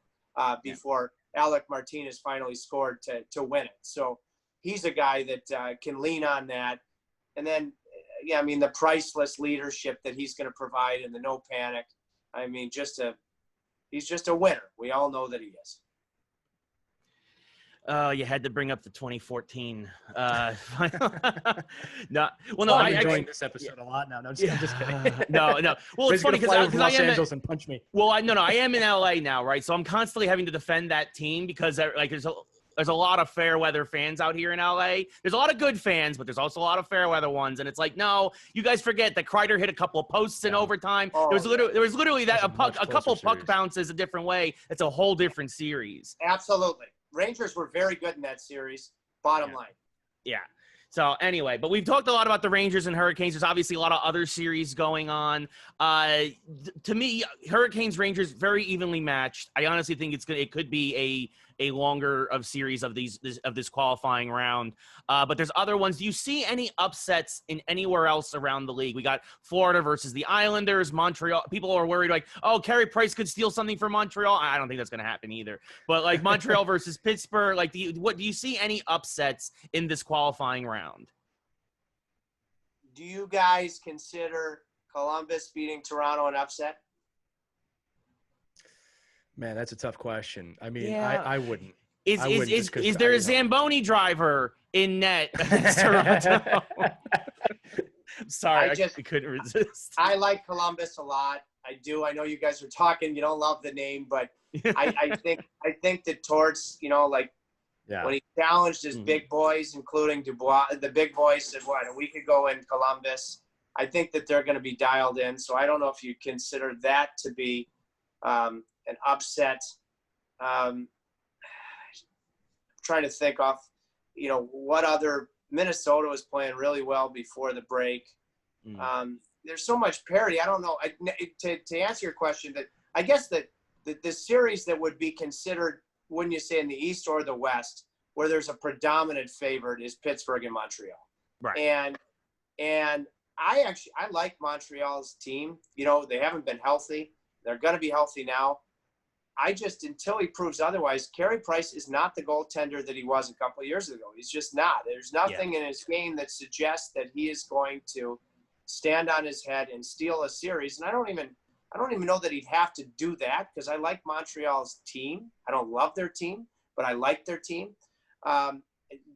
before Alec Martinez finally scored to win it. So he's a guy that can lean on that. And then, yeah, I mean, the priceless leadership that he's going to provide and the no panic. I mean, he's just a winner. We all know that he is. You had to bring up the 2014. No, well, no, I'm enjoying this episode a lot now. No, I'm just kidding. No. Well, it's funny because I Los am Angeles and punch me. Well, I am in LA now, right? So I'm constantly having to defend that team because like there's a lot of fair weather fans out here in LA. There's a lot of good fans, but there's also a lot of fair weather ones. And it's like, no, you guys forget that Kreider hit a couple of posts in overtime. There was literally that a couple puck bounces a different way. It's a whole different series. Absolutely. Rangers were very good in that series, bottom line. Yeah. So anyway, but we've talked a lot about the Rangers and Hurricanes. There's obviously a lot of other series going on. To me, Hurricanes, Rangers, very evenly matched. I honestly think it could be a longer of series of this qualifying round. But there's other ones. Do you see any upsets in anywhere else around the league? We got Florida versus the Islanders, Montreal. People are worried like, oh, Carey Price could steal something from Montreal. I don't think that's going to happen either. But like Montreal versus Pittsburgh, like do you see any upsets in this qualifying round? Do you guys consider Columbus beating Toronto an upset? Man, that's a tough question. I mean, I wouldn't. Is there a Zamboni driver in net? Toronto? I'm sorry, I couldn't resist. I like Columbus a lot. I do. I know you guys are talking. You don't love the name, but I think that Torts, you know, like when he challenged his big boys, including Dubois, the big boys said, what, a week ago in Columbus, I think that they're going to be dialed in. So I don't know if you consider that to be an upset. Trying to think off, you know, what other Minnesota was playing really well before the break. There's so much parity. I don't know. To answer your question, that I guess that the series that would be considered, wouldn't you say, in the East or the West, where there's a predominant favorite, is Pittsburgh and Montreal. Right. And I like Montreal's team. You know, they haven't been healthy. They're going to be healthy now. Until he proves otherwise, Carey Price is not the goaltender that he was a couple of years ago. He's just not. There's nothing in his game that suggests that he is going to stand on his head and steal a series. And I don't even know that he'd have to do that, because I like Montreal's team. I don't love their team, but I like their team.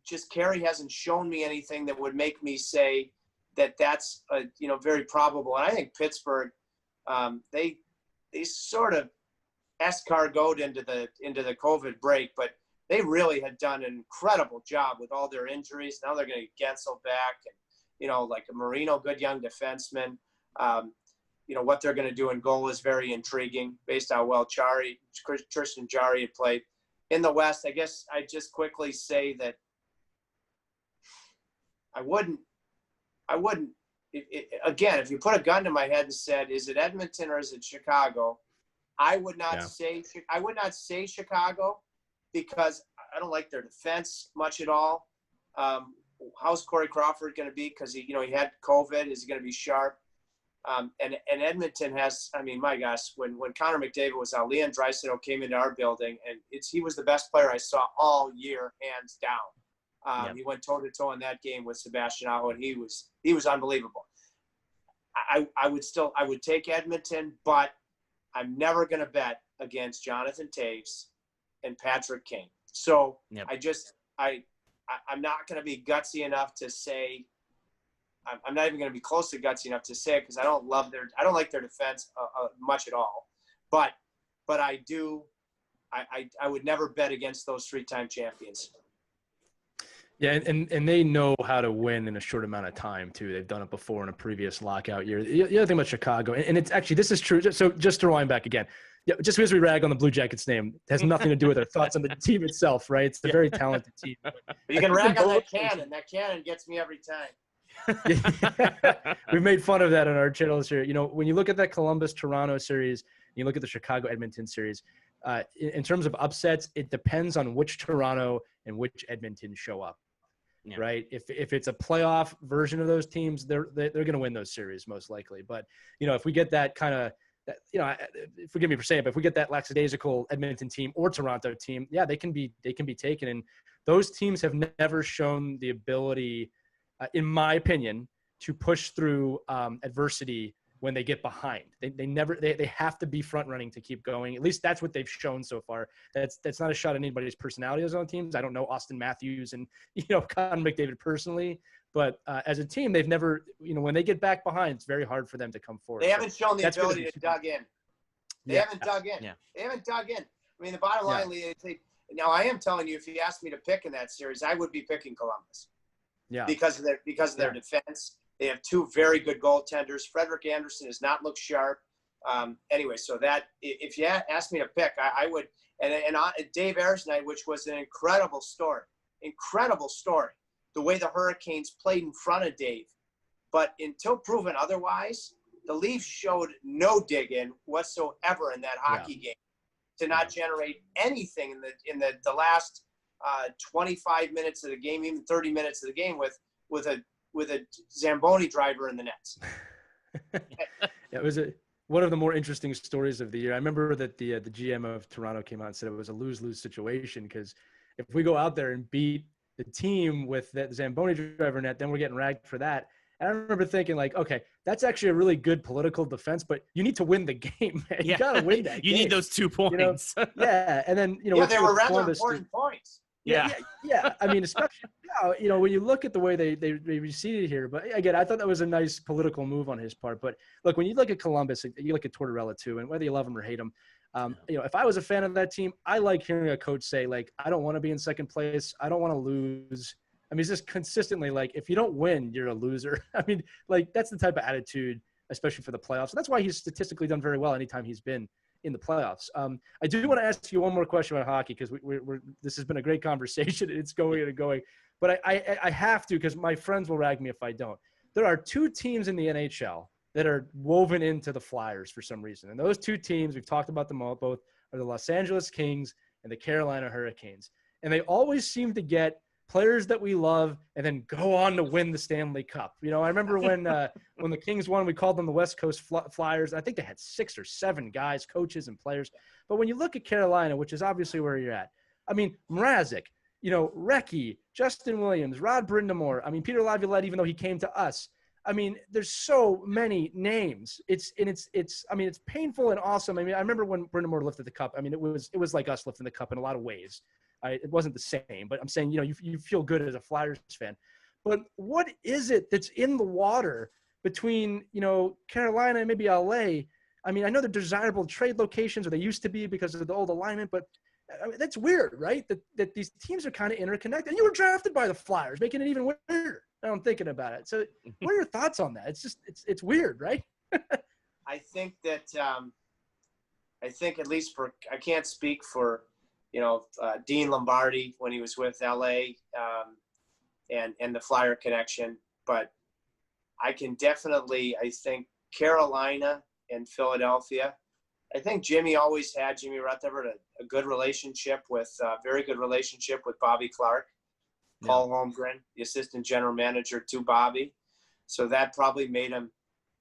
Just Carey hasn't shown me anything that would make me say that that's very probable. And I think Pittsburgh, they sort of escargoed into the COVID break, but they really had done an incredible job with all their injuries. Now they're going to get Gensel back, and like a Marino, good young defenseman. What they're going to do in goal is very intriguing based on how well Tristan Jarry had played. In the West, I guess I just quickly say that I wouldn't. If you put a gun to my head and said, "Is it Edmonton or is it Chicago?" I would not say Chicago, because I don't like their defense much at all. How's Corey Crawford going to be? Because he had COVID. Is he going to be sharp? And Edmonton has, my gosh, when Connor McDavid was out, Leon Draisaitl came into our building, and he was the best player I saw all year, hands down. He went toe to toe in that game with Sebastian Aho, and he was unbelievable. I would take Edmonton, but I'm never going to bet against Jonathan Toews and Patrick Kane. So I'm not going to be gutsy enough to say. I'm not even going to be close to gutsy enough to say it, because I don't like their defense much at all. But but I would never bet against those 3-time champions. Yeah, and they know how to win in a short amount of time too. They've done it before in a previous lockout year. The other thing about Chicago, and it's actually, this is true. So just to rewind back again, yeah, just because we rag on the Blue Jackets name, it has nothing to do with our thoughts on the team itself, right? It's a very talented team. But you can rag on that cannon. That cannon gets me every time. We've made fun of that on our channel this year. You know, when you look at that Columbus-Toronto series, you look at the Chicago-Edmonton series, in terms of upsets, it depends on which Toronto and which Edmonton show up. Yeah. Right. If it's a playoff version of those teams, they're going to win those series most likely. But, you know, if we get that kind of, you know, forgive me for saying it, but if we get that lackadaisical Edmonton team or Toronto team, yeah, they can be taken. And those teams have never shown the ability, in my opinion, to push through adversity when they get behind. They have to be front running to keep going. At least that's what they've shown so far. That's not a shot at anybody's personality on teams. I don't know Austin Matthews and, you know, Connor McDavid personally, but as a team, they've never, you know, when they get back behind, it's very hard for them to come forward. They haven't shown the ability to dug in. They haven't dug in. Yeah. They haven't dug in. I mean, the bottom line, now I am telling you, if you asked me to pick in that series, I would be picking Columbus. Yeah. Because of their defense. They have 2 very good goaltenders. Frederik Andersen has not looked sharp. Anyway, so that if you asked me to pick, I would. And Dave Ayers night, which was an incredible story. The way the Hurricanes played in front of Dave. But until proven otherwise, the Leafs showed no dig-in whatsoever in that hockey game to not generate anything in the last 25 minutes of the game, even 30 minutes of the game with a Zamboni driver in the nets. It was one of the more interesting stories of the year. I remember that the GM of Toronto came out and said it was a lose-lose situation because if we go out there and beat the team with that Zamboni driver net, then we're getting ragged for that. And I remember thinking, like, okay, that's actually a really good political defense, but you need to win the game, man. You got to win that game. You need those 2 points. You know? Yeah, and then, you know. Yeah, they were rather important points. Yeah. I mean, especially now, you know, when you look at the way they receded here. But again, I thought that was a nice political move on his part. But look, when you look at Columbus, you look at Tortorella too, and whether you love him or hate him, you know, if I was a fan of that team, I like hearing a coach say, like, I don't want to be in second place. I don't want to lose. I mean, it's just consistently like, if you don't win, you're a loser. I mean, like, that's the type of attitude, especially for the playoffs. And that's why he's statistically done very well anytime he's been in the playoffs. I do want to ask you one more question about hockey because this has been a great conversation. It's going and going. But I have to, because my friends will rag me if I don't. There are 2 teams in the NHL that are woven into the Flyers for some reason. And those 2 teams, we've talked about them all, both are the Los Angeles Kings and the Carolina Hurricanes. And they always seem to get players that we love and then go on to win the Stanley Cup. You know, I remember when the Kings won, we called them the West Coast Flyers. I think they had 6 or 7 guys, coaches and players. But when you look at Carolina, which is obviously where you're at, I mean, Mrazek, you know, Recchi, Justin Williams, Rod Brind'Amour. I mean, Peter Laviolette, even though he came to us. I mean, there's so many names. It's painful and awesome. I mean, I remember when Brind'Amour lifted the cup. I mean, it was like us lifting the cup in a lot of ways. It wasn't the same, but I'm saying, you know, you feel good as a Flyers fan. But what is it that's in the water between, you know, Carolina and maybe LA? I mean, I know they're desirable trade locations, or they used to be because of the old alignment, but I mean, that's weird, right? That these teams are kind of interconnected. And you were drafted by the Flyers, making it even weirder. Now I'm thinking about it. So what are your thoughts on that? It's just, it's weird, right? I think that, at least I can't speak for, you know, Dean Lombardi when he was with LA and the Flyer connection, but I can definitely, I think Carolina and Philadelphia, I think Jimmy Rutherford, a good relationship very good relationship with Bobby Clark, Paul Holmgren, the assistant general manager to Bobby. So that probably made them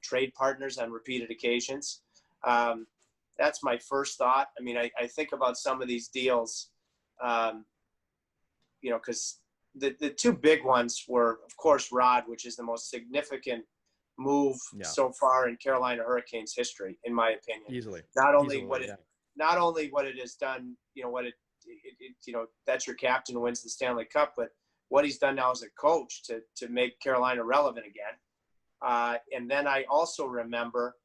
trade partners on repeated occasions. That's my first thought. I mean, I think about some of these deals, you know, because the 2 big ones were, of course, Rod, which is the most significant move so far in Carolina Hurricanes history, in my opinion. Easily. Not only what it has done, you know, you know, that's your captain who wins the Stanley Cup, but what he's done now as a coach to make Carolina relevant again. And then I also remember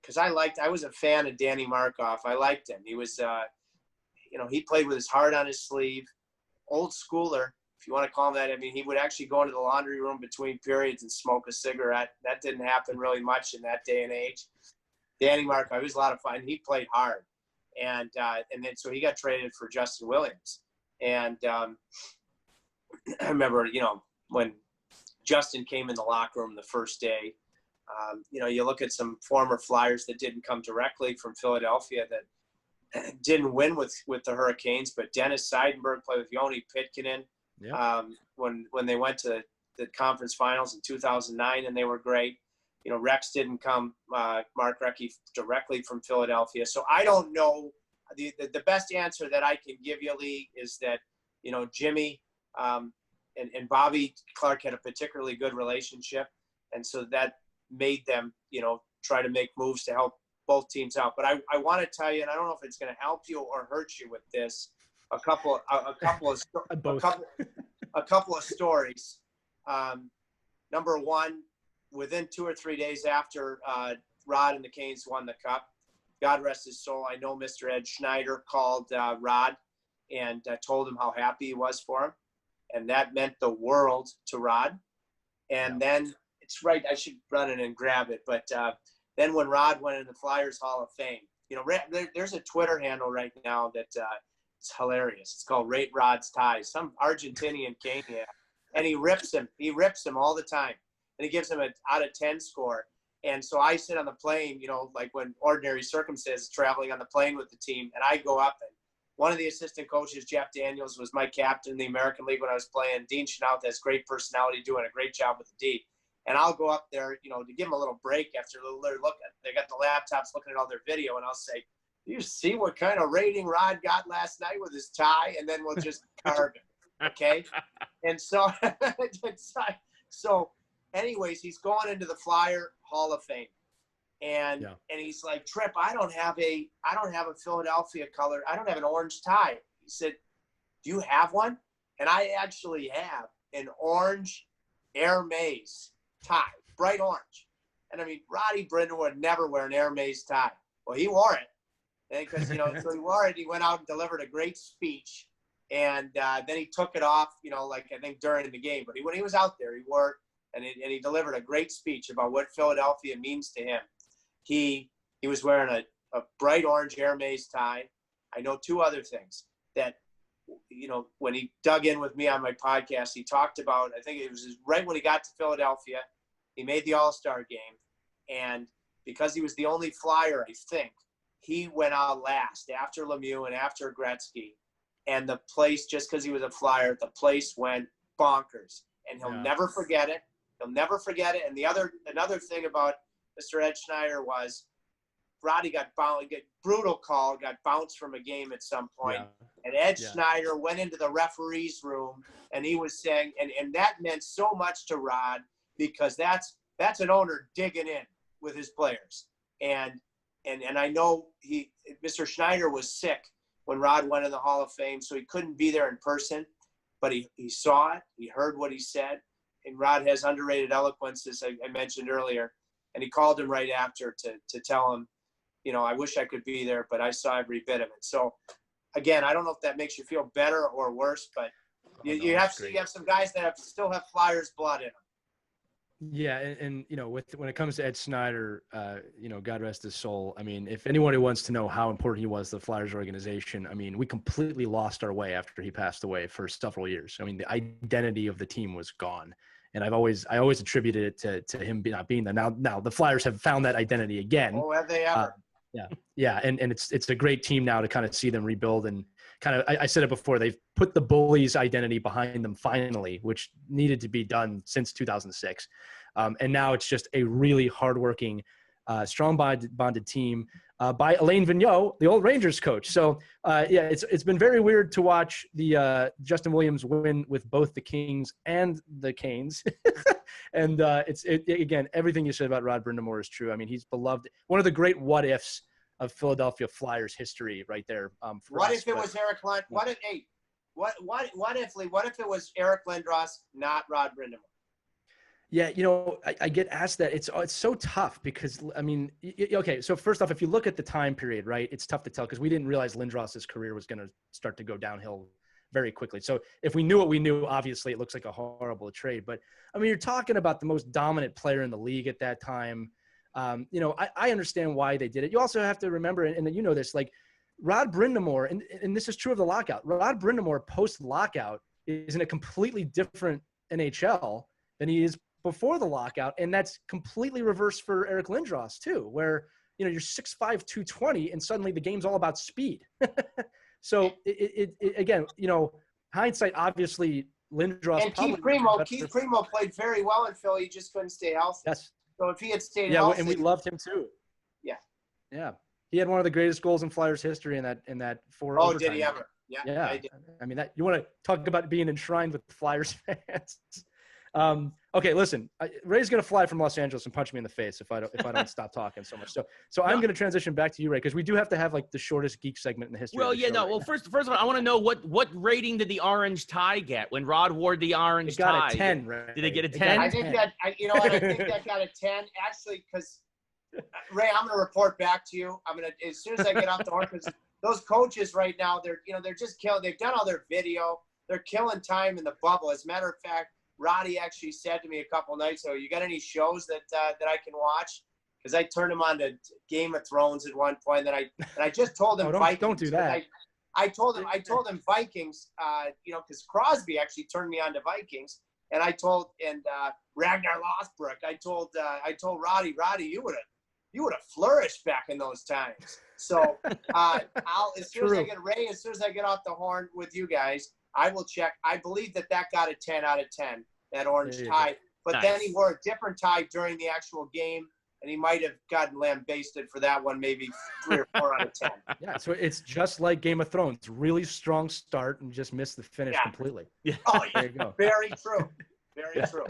because I was a fan of Danny Markov. I liked him. He was, he played with his heart on his sleeve, old schooler, if you want to call him that. I mean, he would actually go into the laundry room between periods and smoke a cigarette. That didn't happen really much in that day and age. Danny Markov, he was a lot of fun. He played hard. And then so he got traded for Justin Williams. And I remember, when Justin came in the locker room the first day, you look at some former Flyers that didn't come directly from Philadelphia that didn't win with the Hurricanes, but Dennis Seidenberg played with Yoni Pitkinen when they went to the conference finals in 2009, and they were great. Rex didn't come, Mark Recchi, directly from Philadelphia. So I don't know. The best answer that I can give you, Lee, is that, Jimmy and Bobby Clark had a particularly good relationship. And so that made them, try to make moves to help both teams out. But I want to tell you, and I don't know if it's going to help you or hurt you with this, a couple of stories. Number one, within 2 or 3 days after Rod and the Canes won the Cup, God rest his soul, I know Mr. Ed Schneider called Rod and told him how happy he was for him. And that meant the world to Rod. And then, it's right, I should run it and grab it. But then when Rod went in the Flyers Hall of Fame, there's a Twitter handle right now that it's hilarious. It's called Rate Rod's Ties. Some Argentinian Cane, and he rips him. He rips him all the time. And he gives him an out of 10 score. And so I sit on the plane, like when ordinary circumstances, traveling on the plane with the team, and I go up, and one of the assistant coaches, Jeff Daniels, was my captain in the American League when I was playing. Dean Chenault has great personality, doing a great job with the D. And I'll go up there, to give them a little break after they're looking. They got the laptops looking at all their video, and I'll say, "You see what kind of rating Rod got last night with his tie?" And then we'll just carve him, okay? And so, anyways, he's going into the Flyer Hall of Fame, and he's like, "Tripp, I don't have a Philadelphia color. I don't have an orange tie." He said, "Do you have one?" And I actually have an orange Air Mays tie, bright orange. And I mean, Roddy Brind'Amour would never wear an Air Mays tie. Well, he wore it, because so he wore it. He went out and delivered a great speech, and then he took it off. Like I think during the game, but when he was out there, he wore it. And he delivered a great speech about what Philadelphia means to him. He was wearing a bright orange Air Mays tie. I know two other things that, when he dug in with me on my podcast, he talked about, I think it was right when he got to Philadelphia, he made the All-Star game. And because he was the only Flyer, I think, he went out last after Lemieux and after Gretzky. And the place, just because he was a Flyer, the place went bonkers. And he'll never forget it. He'll never forget it. And another thing about Mr. Ed Schneider was Roddy got brutal call, got bounced from a game at some point. And Ed Schneider went into the referee's room, and he was saying, and that meant so much to Rod, because that's an owner digging in with his players. And I know Mr. Schneider was sick when Rod went in the Hall of Fame, so he couldn't be there in person, but he saw it, he heard what he said. And Rod has underrated eloquence, as I mentioned earlier. And he called him right after to tell him, I wish I could be there, but I saw every bit of it. So, again, I don't know if that makes you feel better or worse, but you have some guys that still have Flyers blood in them. Yeah, and when it comes to Ed Schneider, God rest his soul. I mean, if anyone who wants to know how important he was to the Flyers organization, I mean, we completely lost our way after he passed away for several years. I mean, the identity of the team was gone. And I always attributed it to him not being there. Now the Flyers have found that identity again. Oh, have they ever? Yeah, and it's a great team now to kind of see them rebuild, and kind of I said it before, they've put the Bullies identity behind them finally, which needed to be done since 2006, and now it's just a really hardworking, strong bonded team by Alain Vigneault, the old Rangers coach. So it's been very weird to watch the Justin Williams win with both the Kings and the Canes. And again, everything you said about Rod Brind'Amour is true. I mean, he's beloved, one of the great what ifs of Philadelphia Flyers history right there. What if it was Eric Lindros? What if it was Eric Lindros, not Rod Brind'Amour? Yeah, I get asked that. It's so tough because, I mean, okay, so first off, if you look at the time period, right, it's tough to tell because we didn't realize Lindros's career was going to start to go downhill very quickly. So if we knew what we knew, obviously it looks like a horrible trade. But, I mean, you're talking about the most dominant player in the league at that time. I understand why they did it. You also have to remember, and you know this, like Rod Brind'Amour, and this is true of the lockout, Rod Brind'Amour post-lockout is in a completely different NHL than he is before the lockout. And that's completely reversed for Eric Lindros too, where, you're 6'5", 220, and suddenly the game's all about speed. So it again, hindsight, obviously Lindros. And Keith Primo played very well in Philly. He just couldn't stay healthy. Yes. So if he had stayed healthy. And we loved him too. Yeah. Yeah. He had one of the greatest goals in Flyers history in that 4 Oh, overtime. did he ever? Yeah. I mean, that you want to talk about being enshrined with Flyers fans. Okay, listen, Ray's going to fly from Los Angeles and punch me in the face if I don't stop talking so much. So I'm going to transition back to you, Ray, because we do have to have like the shortest geek segment in the history. Well, first of all, I want to know what rating did the orange tie get when Rod wore the orange tie? It got a 10, Ray. Did they get a 10? I think that I think that got a 10 actually, because Ray, I'm going to report back to you. I'm going to, as soon as I get off the horn, because those coaches right now, they're just killing. They've done all their video. They're killing time in the bubble. As a matter of fact, Roddy actually said to me a couple nights ago, "You got any shows that I can watch?" Because I turned him on to Game of Thrones at one point. And I just told him Vikings. Don't do that. I told him Vikings. Because Crosby actually turned me on to Vikings, and Ragnar Lothbrok. I told Roddy, you would have flourished back in those times. So as soon as I get off the horn with you guys, I will check. I believe that got a 10 out of 10, that orange tie. But nice. Then he wore a different tie during the actual game, and he might have gotten lambasted for that one, maybe 3 or 4 out of 10. Yeah, so it's just like Game of Thrones. Really strong start and just missed the finish completely. Yeah. Oh, yeah. There you go. Very true. Very true.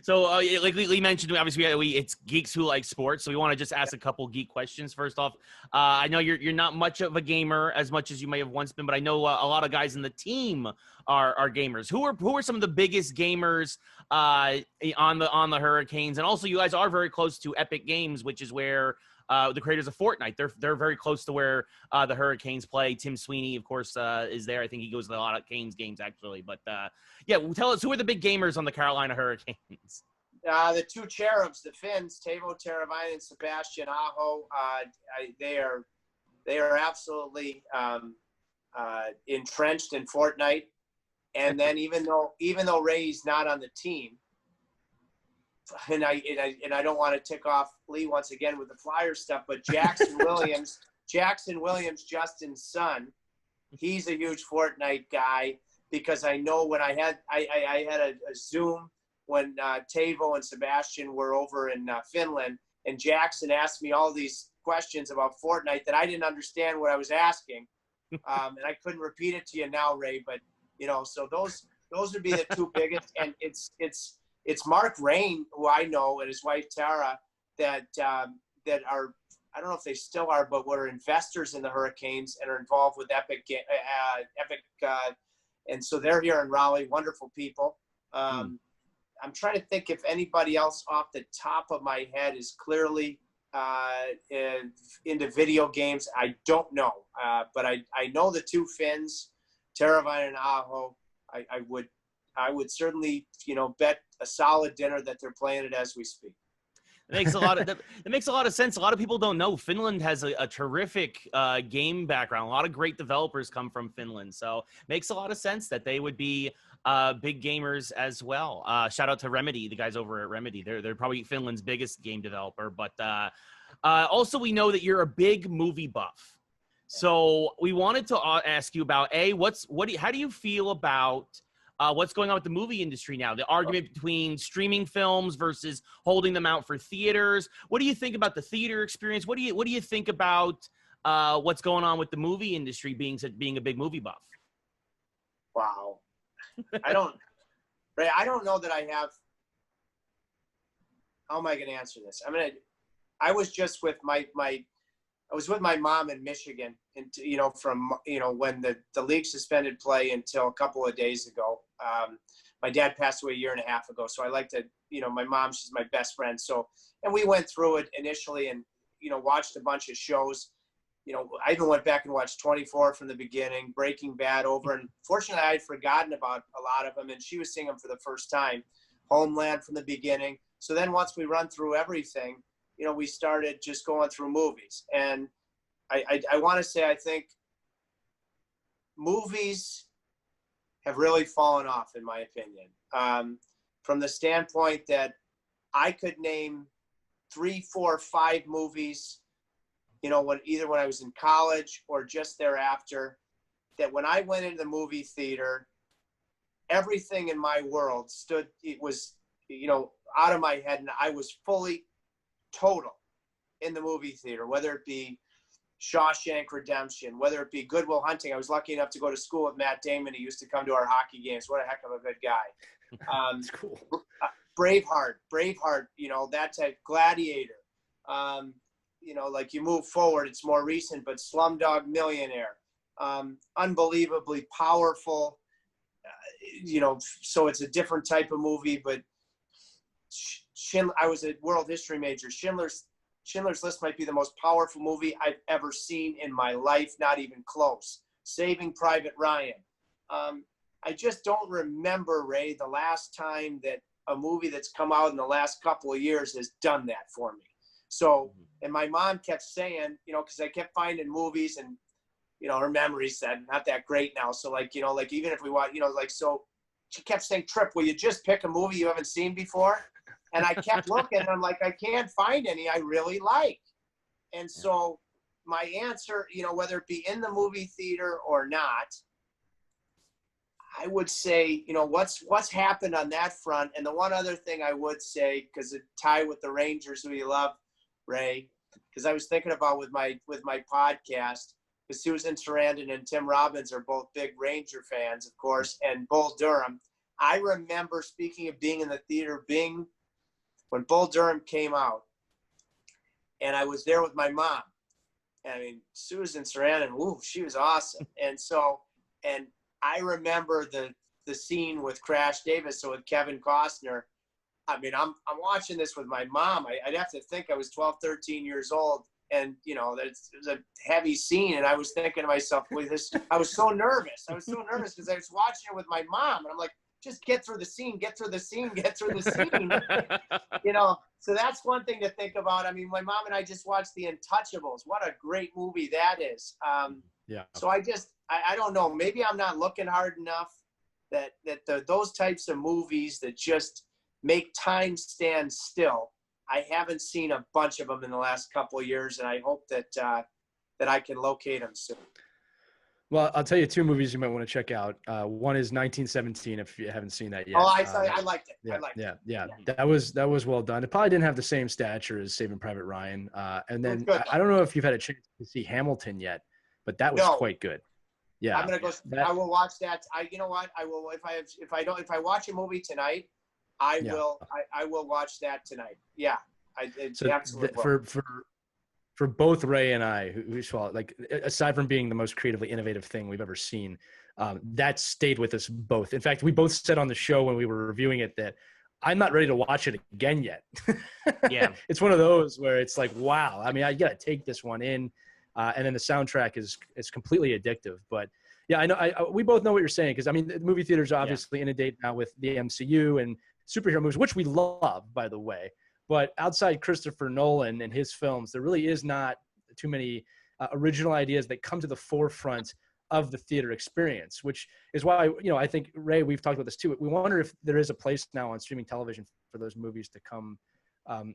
So, like Lee mentioned, obviously it's geeks who like sports. So we want to just ask a couple geek questions. First off, I know you're not much of a gamer as much as you may have once been, but I know a lot of guys in the team are gamers. Who are some of the biggest gamers on the Hurricanes? And also, you guys are very close to Epic Games, which is where the creators of Fortnite. They're very close to where the Hurricanes play. Tim Sweeney, of course, is there. I think he goes to a lot of Canes games actually. But tell us, who are the big gamers on the Carolina Hurricanes? The two cherubs, the Finns, Teuvo Teravainen and Sebastian Aho. They are absolutely entrenched in Fortnite. And then even though Ray's not on the team, and I don't want to tick off Lee once again with the Flyers stuff, but Jackson Williams, Justin's son, he's a huge Fortnite guy, because I know when I had a Zoom when Teuvo and Sebastian were over in Finland, and Jackson asked me all these questions about Fortnite that I didn't understand what I was asking, and I couldn't repeat it to you now, Ray. But so those would be the two biggest, and it's Mark Rain, who I know, and his wife Tara, that are, I don't know if they still are, but were investors in the Hurricanes and are involved with Epic, and so they're here in Raleigh. Wonderful people. I'm trying to think if anybody else off the top of my head is clearly into video games. I don't know, but I know the two Finns, Teravainen and Aho. I would certainly, bet a solid dinner that they're playing it as we speak. It makes a lot of sense. A lot of people don't know Finland has a terrific game background. A lot of great developers come from Finland, so it makes a lot of sense that they would be big gamers as well. Shout out to Remedy, the guys over at Remedy. They're probably Finland's biggest game developer. But also, we know that you're a big movie buff. So we wanted to ask you about how do you feel about what's going on with the movie industry now? The argument between streaming films versus holding them out for theaters. What do you think about the theater experience? What do you think about what's going on with the movie industry being a big movie buff? Wow, I don't know that I have. How am I going to answer this? I was just with I was with my mom in Michigan, and from when the league suspended play until a couple of days ago. my dad passed away a year and a half ago. So I like to, my mom, she's my best friend. So, and we went through it initially and, watched a bunch of shows. I even went back and watched 24 from the beginning, Breaking Bad over. And fortunately, I had forgotten about a lot of them. And she was seeing them for the first time. Homeland from the beginning. So then once we run through everything, we started just going through movies. And I want to say, I think movies have really fallen off, in my opinion, from the standpoint that I could name 3, 4, 5 movies, when I was in college or just thereafter, that when I went into the movie theater, everything in my world it was, out of my head, and I was fully total in the movie theater, whether it be Shawshank Redemption, whether it be Good Will Hunting. I was lucky enough to go to school with Matt Damon. He used to come to our hockey games. What a heck of a good guy. That's cool. Braveheart, that type, Gladiator. Like you move forward, it's more recent, but Slumdog Millionaire. Unbelievably powerful, so it's a different type of movie, but I was a world history major. Schindler's List might be the most powerful movie I've ever seen in my life, not even close. Saving Private Ryan. I just don't remember, Ray, the last time that a movie that's come out in the last couple of years has done that for me. So, and my mom kept saying, because I kept finding movies and, her memory said not that great now. So even if we watch, so she kept saying, Tripp, will you just pick a movie you haven't seen before? And I kept looking and I'm like, I can't find any I really like. And so my answer, whether it be in the movie theater or not, I would say, what's happened on that front. And the one other thing I would say, because it tie with the Rangers who you love, Ray, because I was thinking about with my podcast, because Susan Sarandon and Tim Robbins are both big Ranger fans, of course, and Bull Durham. I remember, speaking of being in the theater, when Bull Durham came out, and I was there with my mom. I mean, Susan Sarandon, she was awesome. And I remember the scene with Crash Davis, so with Kevin Costner. I mean, I'm watching this with my mom. I'd have to think I was 12, 13 years old. And, it was a heavy scene. And I was thinking to myself, I was so nervous. I was so nervous because I was watching it with my mom. And I'm like, just get through the scene, get through the scene, get through the scene. So that's one thing to think about. I mean, my mom and I just watched The Untouchables. What a great movie that is. So I don't know. Maybe I'm not looking hard enough that those types of movies that just make time stand still. I haven't seen a bunch of them in the last couple of years, and I hope that I can locate them soon. Well, I'll tell you 2 movies you might want to check out. One is 1917, if you haven't seen that yet. Oh, I liked it. Yeah. That was well done. It probably didn't have the same stature as Saving Private Ryan. And then I don't know if you've had a chance to see Hamilton yet, but that was quite good. Yeah. I'm gonna go. I will watch that. You know what? I will if I watch a movie tonight, I will watch that tonight. Yeah. For both Ray and I, who saw, like, aside from being the most creatively innovative thing we've ever seen, that stayed with us both. In fact, we both said on the show when we were reviewing it that I'm not ready to watch it again yet. Yeah. It's one of those where it's like, wow, I mean, I got to take this one in. And then the soundtrack is completely addictive. But yeah, I know we both know what you're saying. Cause I mean, the movie theaters are obviously inundated now with the MCU and superhero movies, which we love, by the way. But outside Christopher Nolan and his films, there really is not too many original ideas that come to the forefront of the theater experience, which is why, I think, Ray, we've talked about this too. We wonder if there is a place now on streaming television for those movies to come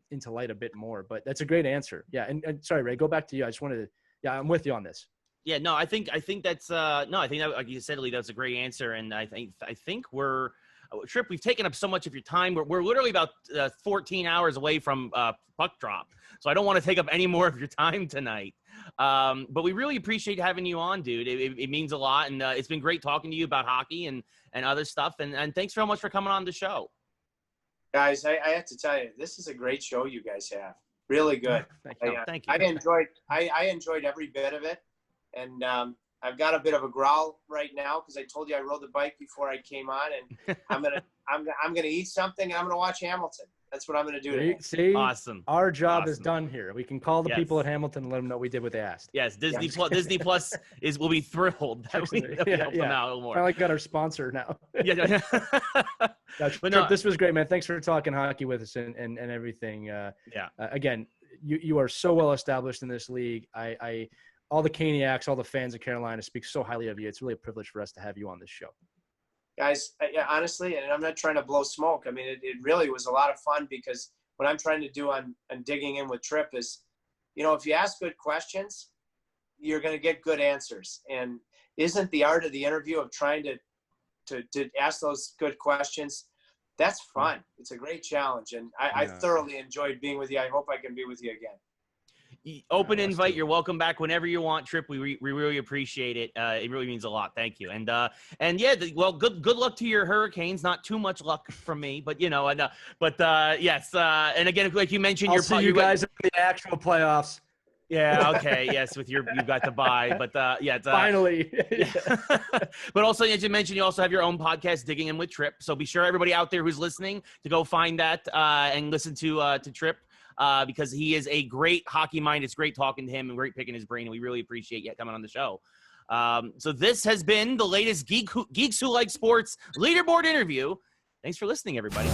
into light a bit more. But that's a great answer. Yeah. And sorry, Ray, go back to you. I just wanted to, I'm with you on this. Yeah, no, I think that's I think that, like you said, Lee, that's a great answer. And I think we're, Tripp, we've taken up so much of your time. We're literally about 14 hours away from puck drop. So I don't want to take up any more of your time tonight. But we really appreciate having you on, dude. It means a lot. And it's been great talking to you about hockey and other stuff. And thanks so much for coming on the show. Guys, I have to tell you, this is a great show you guys have. Really good. Thank you. I enjoyed every bit of it. And I've got a bit of a growl right now because I told you I rode the bike before I came on, and I'm I'm going to eat something and I'm going to watch Hamilton. That's what I'm going to do today. See, Awesome. Our job is done here. We can call the Yes. people at Hamilton and let them know we did what they asked. Yes, Disney Plus will be thrilled that we help them out a little more. Finally got our sponsor now. Yeah. Tripp, this was great, man. Thanks for talking hockey with us and everything. Again, you are so well established in this league. I all the Caniacs, all the fans of Carolina speak so highly of you. It's really a privilege for us to have you on this show. Guys, honestly, and I'm not trying to blow smoke. I mean, it really was a lot of fun because what I'm trying to do on digging in with Tripp is, if you ask good questions, you're going to get good answers. And isn't the art of the interview of trying to ask those good questions, that's fun. It's a great challenge. And I thoroughly enjoyed being with you. I hope I can be with you again. Open invite. You're welcome back whenever you want, Tripp. We really appreciate it. It really means a lot. Thank you. And good luck to your Hurricanes. Not too much luck from me, but yes. And again, like you mentioned, I'll see you guys in the actual playoffs. Yeah. Okay. Yes. You got to buy, but finally. But also, as you mentioned, you also have your own podcast, Digging In with Tripp. So be sure everybody out there who's listening to go find that and listen to Tripp. Because he is a great hockey mind. It's great talking to him and great picking his brain, and we really appreciate you coming on the show. So this has been the latest Geeks Who Like Sports Leaderboard interview. Thanks for listening, everybody.